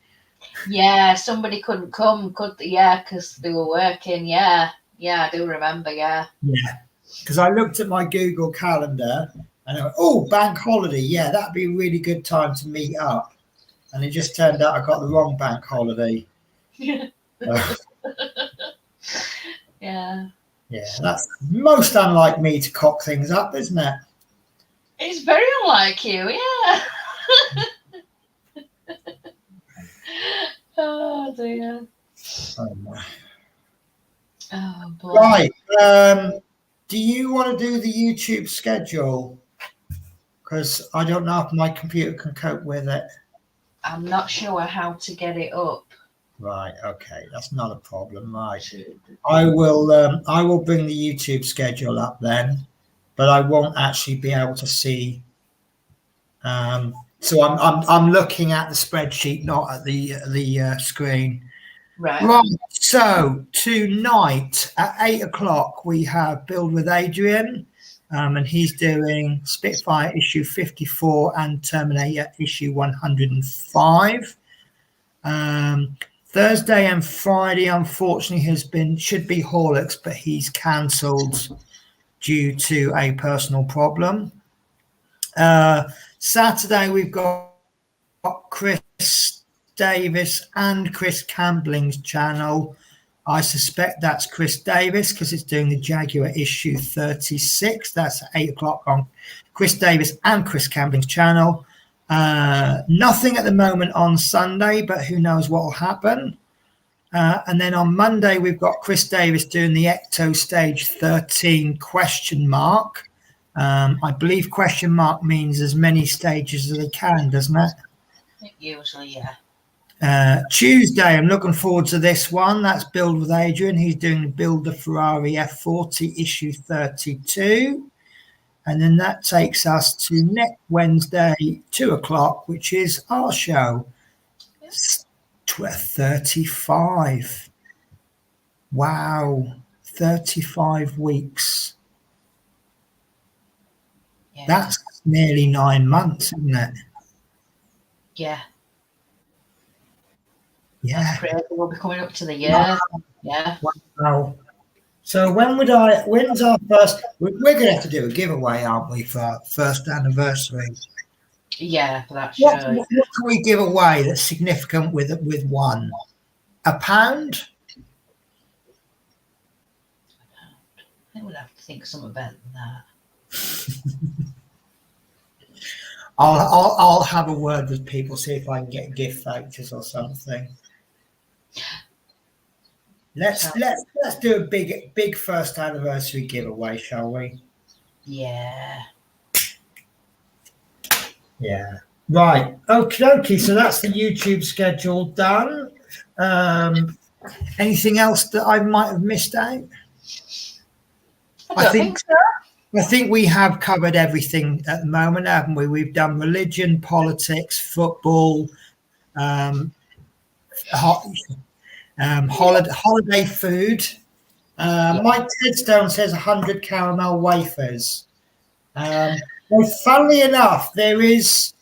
Yeah, somebody couldn't come, could they? Yeah, because they were working. Yeah, I do remember. Yeah, because I looked at my Google Calendar and I went, oh, bank holiday. Yeah, that'd be a really good time to meet up. And it just turned out I got the wrong bank holiday. Yeah, that's most unlike me to cock things up, isn't it? It's very unlike you. Yeah. Oh dear. Oh my. Oh boy. Right. Do you want to do the YouTube schedule? Because I don't know if my computer can cope with it. I'm not sure how to get it up. Right. Okay. That's not a problem. Right. I will bring the YouTube schedule up then, but I won't actually be able to see. So I'm looking at the spreadsheet, not at the screen. Right. So tonight at 8:00 we have Build with Adrian, and he's doing Spitfire issue 54 and Terminator issue 105. Thursday and Friday, unfortunately, should be Horlicks, but he's cancelled due to a personal problem. Saturday we've got Chris Davis and Chris Cambling's channel. I suspect that's Chris Davis because it's doing the Jaguar issue 36. That's at 8:00 on Chris Davis and Chris Cambling's channel. Nothing at the moment on Sunday, but who knows what will happen. And then on Monday, we've got Chris Davis doing the Ecto Stage 13 ? I believe question mark means as many stages as they can, doesn't it? Usually, yeah. Tuesday, I'm looking forward to this one. That's Build with Adrian. He's doing the Build the Ferrari F40 issue 32. And then that takes us to next Wednesday, 2:00, which is our show. 35. Wow. 35 weeks. Yeah. That's nearly 9 months, isn't it? Yeah. Yeah. That's crazy. We'll be coming up to the year. Yeah. Wow. So when's our first? We're going to have to do a giveaway, aren't we, for our first anniversary? Yeah, for that show. What can we give away that's significant with one? £1? I think we'd have to think of something better than that. I'll have a word with people, see if I can get gift vouchers or something. Let's do a big first anniversary giveaway, shall we? Yeah. Yeah. Right. Okay. So that's the YouTube schedule done. Anything else that I might have missed out? I think so. I think we have covered everything at the moment, haven't we? We've done religion, politics, football, holiday food. Mike Tedstone says 100 caramel wafers. That Well, funnily enough, there is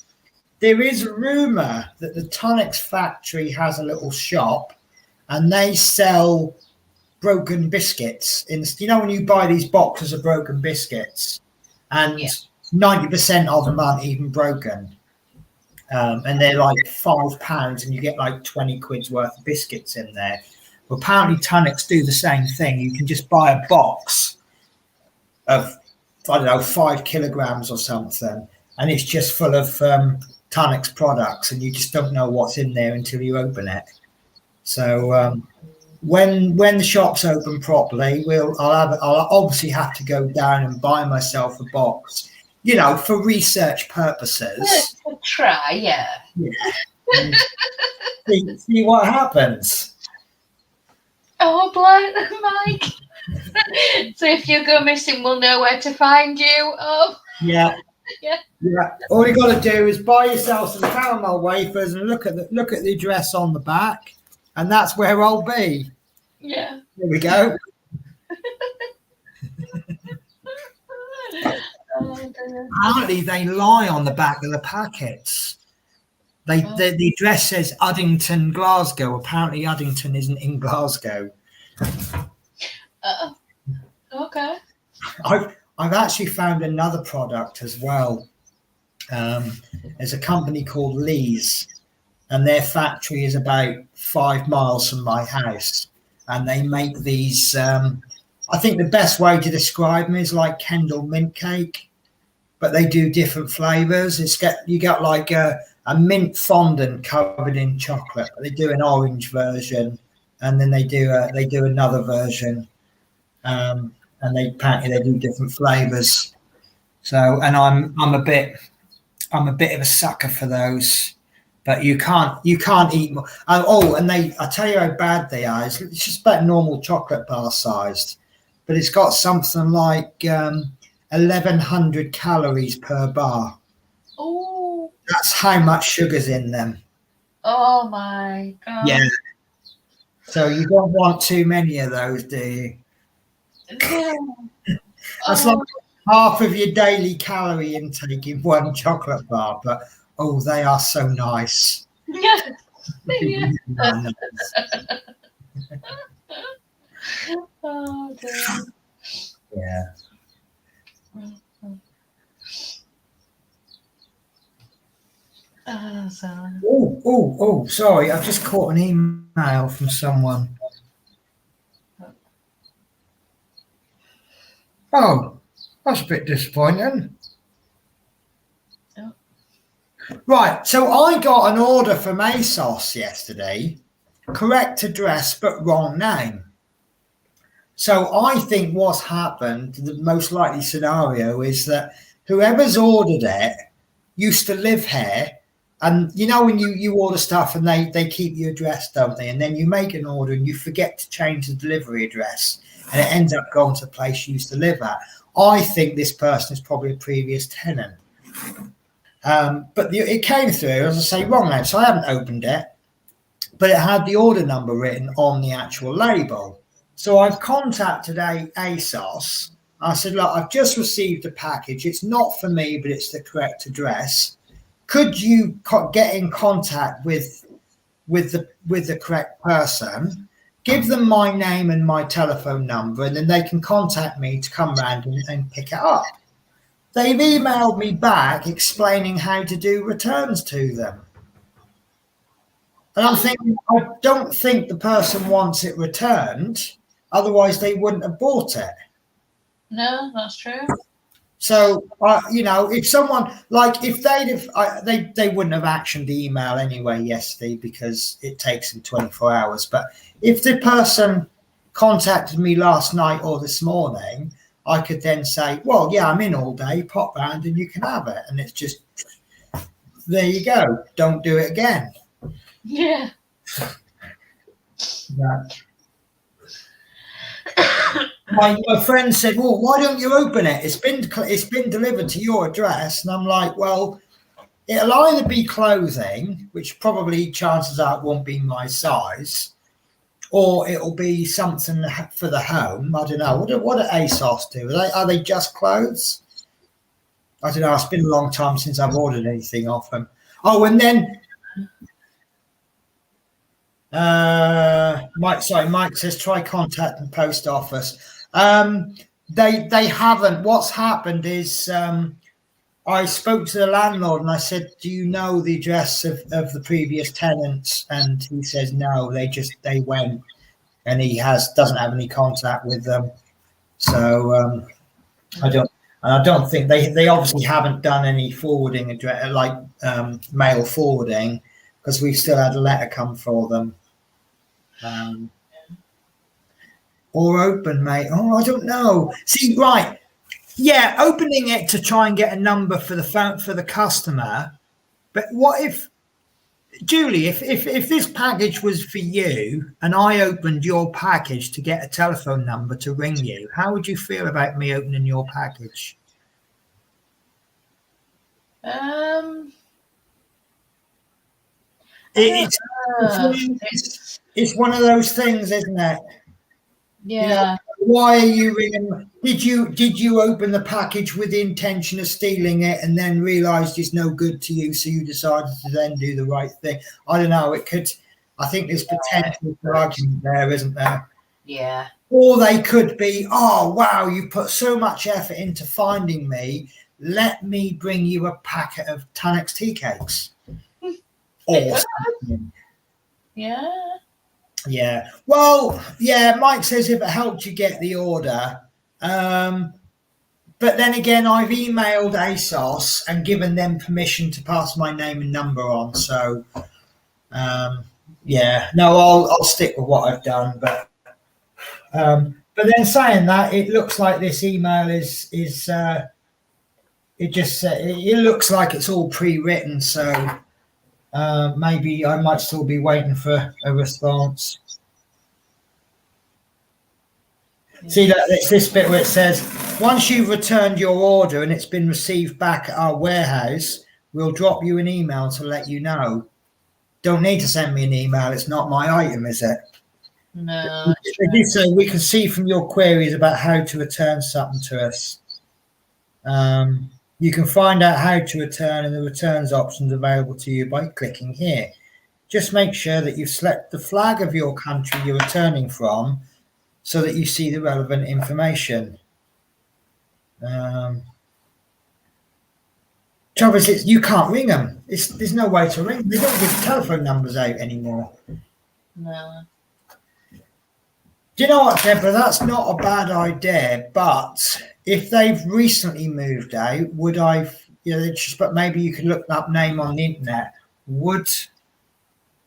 a rumour that the Tonics factory has a little shop, and they sell broken biscuits. When you buy these boxes of broken biscuits, and 90% of them aren't even broken, and they're like £5, and you get like 20 quid's worth of biscuits in there. Well, apparently Tonics do the same thing. You can just buy a box of, I don't know, 5 kilograms or something, and it's just full of Tonics products, and you just don't know what's in there until you open it. So when the shop's open properly, I'll obviously have to go down and buy myself a box, for research purposes. Try, yeah. See what happens. Oh, Mike. So if you go missing, we'll know where to find you. Oh, yeah. All you got to do is buy yourself some caramel wafers and look at the address on the back, and that's where I'll be. Yeah. There we go. Apparently, they lie on the back of the packets. The address says Uddington, Glasgow. Apparently, Uddington isn't in Glasgow. Okay. I've actually found another product as well. There's a company called Lee's, and their factory is about 5 miles from my house, and they make these. I think the best way to describe them is like Kendal mint cake, but they do different flavors. You got like a mint fondant covered in chocolate, but they do an orange version, and then they do another version, and apparently they do different flavors. So, and I'm a bit of a sucker for those, but you can't eat more. And I tell you how bad they are. It's just about normal chocolate bar sized, but it's got something like 1,100 calories per bar. Oh, that's how much sugar's in them. Oh my God. Yeah. So you don't want too many of those, do you? That's like half of your daily calorie intake in one chocolate bar, but they are so nice. Yeah. Oh dear. Yeah. Sorry, I've just caught an email from someone. Oh, that's a bit disappointing. Right, so I got an order from ASOS yesterday, correct address but wrong name. So I think what's happened, the most likely scenario is that whoever's ordered it used to live here. And when you order stuff and they keep your address, don't they? And then you make an order and you forget to change the delivery address, and it ends up going to the place you used to live at. I think this person is probably a previous tenant. But it came through, as I say, wrong name. So I haven't opened it, but it had the order number written on the actual label. So I've contacted ASOS. I said, look, I've just received a package. It's not for me, but it's the correct address. Could you get in contact with the correct person, give them my name and my telephone number, and then they can contact me to come round and pick it up? They've emailed me back explaining how to do returns to them. And I'm thinking, I don't think the person wants it returned, otherwise they wouldn't have bought it. No, that's true. So, if someone, if they wouldn't have actioned the email anyway yesterday because it takes them 24 hours. But if the person contacted me last night or this morning, I could then say, well, yeah, I'm in all day, pop round and you can have it. And it's just, there you go. Don't do it again. Yeah. My friend said, well, why don't you open it? It's been delivered to your address. And I'm like, well, it'll either be clothing, which probably chances are won't be my size, or it'll be something for the home. I don't know. What do ASOS do? Are they just clothes? I don't know. It's been a long time since I've ordered anything off them. Oh, and then Mike says try contacting post office. They haven't. What's happened is I spoke to the landlord and I said, "Do you know the address of the previous tenants?" And he says, "No, they went." And he doesn't have any contact with them, so I don't think they obviously haven't done any forwarding address like mail forwarding because we've still had a letter come for them, or open, mate. Oh, I don't know. See, right, yeah, opening it to try and get a number for the phone for the customer, but what if? Julie, if this package was for you and I opened your package to get a telephone number to ring you, how would you feel about me opening your package? It's one of those things, isn't it? Yeah. You know, why are you ringing? Did you open the package with the intention of stealing it and then realised it's no good to you, so you decided to then do the right thing? I don't know. It could. I think there's potential for argument there, isn't there? Yeah. Or they could be, oh wow, you put so much effort into finding me. Let me bring you a packet of Tunnock's tea cakes. Or something. Yeah. Yeah. Well, yeah, Mike says if it helped you get the order. But then again, I've emailed ASOS and given them permission to pass my name and number on. So, yeah, no, I'll stick with what I've done. But then saying that, it looks like this email is it looks like it's all pre-written. So. Maybe I might still be waiting for a response. See that it's this bit where it says, once you've returned your order and it's been received back at our warehouse, we'll drop you an email to let you know. Don't need to send me an email. It's not my item, is it? No. They did say we can see from your queries about how to return something to us. You can find out how to return and the returns options available to you by clicking here. Just make sure that you select the flag of your country you're returning from so that you see the relevant information. Trouble is, you can't ring them. There's no way to ring. They don't give telephone numbers out anymore. No. Do you know what, Deborah? That's not a bad idea, but if they've recently moved out, would but maybe you could look up name on the internet.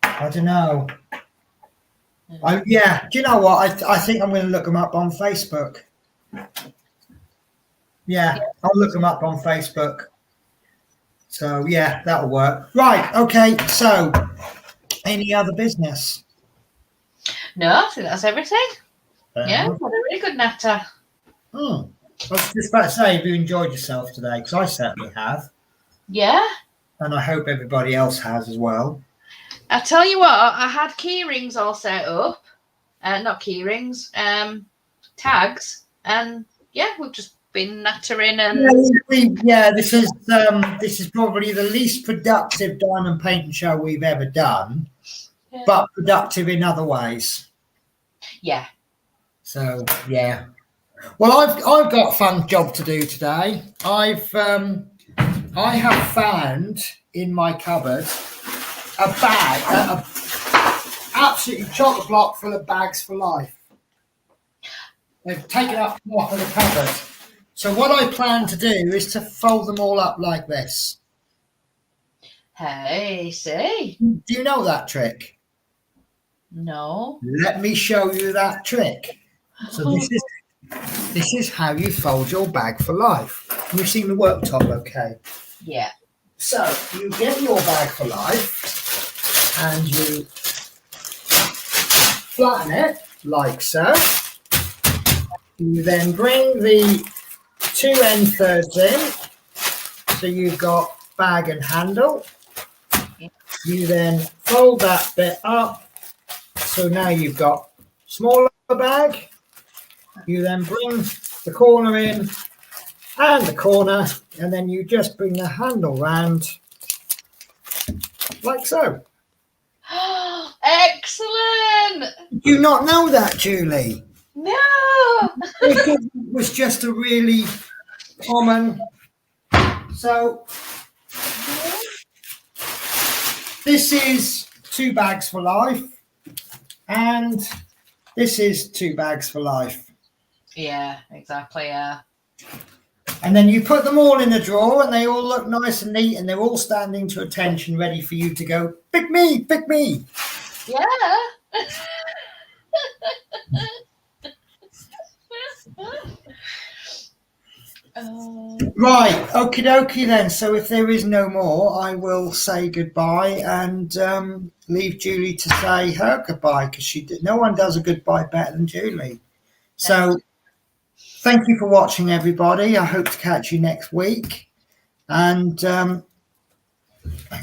I don't know. Yeah, do you know what? I think I'm going to look them up on Facebook. Yeah, I'll look them up on Facebook. So, yeah, that'll work. Right, okay, so any other business? No, I think that's everything. Yeah, what a really good natter. I was just about to say, have you enjoyed yourself today? Because I certainly have. Yeah. And I hope everybody else has as well. I tell you what, I had key rings all set up. Not key rings, tags. And yeah, we've just been nattering and this is probably the least productive diamond painting show we've ever done, but productive in other ways. Yeah. So yeah. Well, I've got a fun job to do today. I have found in my cupboard a bag, absolutely chock a block full of bags for life. They've taken up half of the cupboard. So what I plan to do is to fold them all up like this. Hey, see? Do you know that trick? No. Let me show you that trick. So this is how you fold your bag for life. Can you see the worktop okay? Yeah. So you get your bag for life and you flatten it like so. You then bring the two end thirds in. So you've got bag and handle. You then fold that bit up. So now you've got smaller bag. You then bring the corner in and the corner, and then you just bring the handle round like so. Excellent. Did you not know that, Julie? No. It was just a really common. So this is 2 bags for life, and this is 2 bags for life. Yeah, exactly. Yeah. And then you put them all in a drawer, and they all look nice and neat, and they're all standing to attention, ready for you to go, pick me, pick me. Yeah. Right, okie dokie then. So if there is no more, I will say goodbye and leave Julie to say her goodbye, because no one does a goodbye better than Julie. So thank you for watching, everybody. I hope to catch you next week. And hang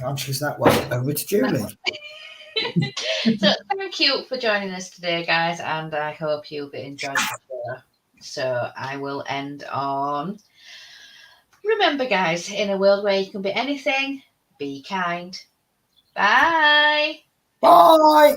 on, she's that way. Over to Julie. So thank you for joining us today, guys, and I hope you've enjoyed the show. So I will end on. Remember, guys, in a world where you can be anything, be kind. Bye. Bye.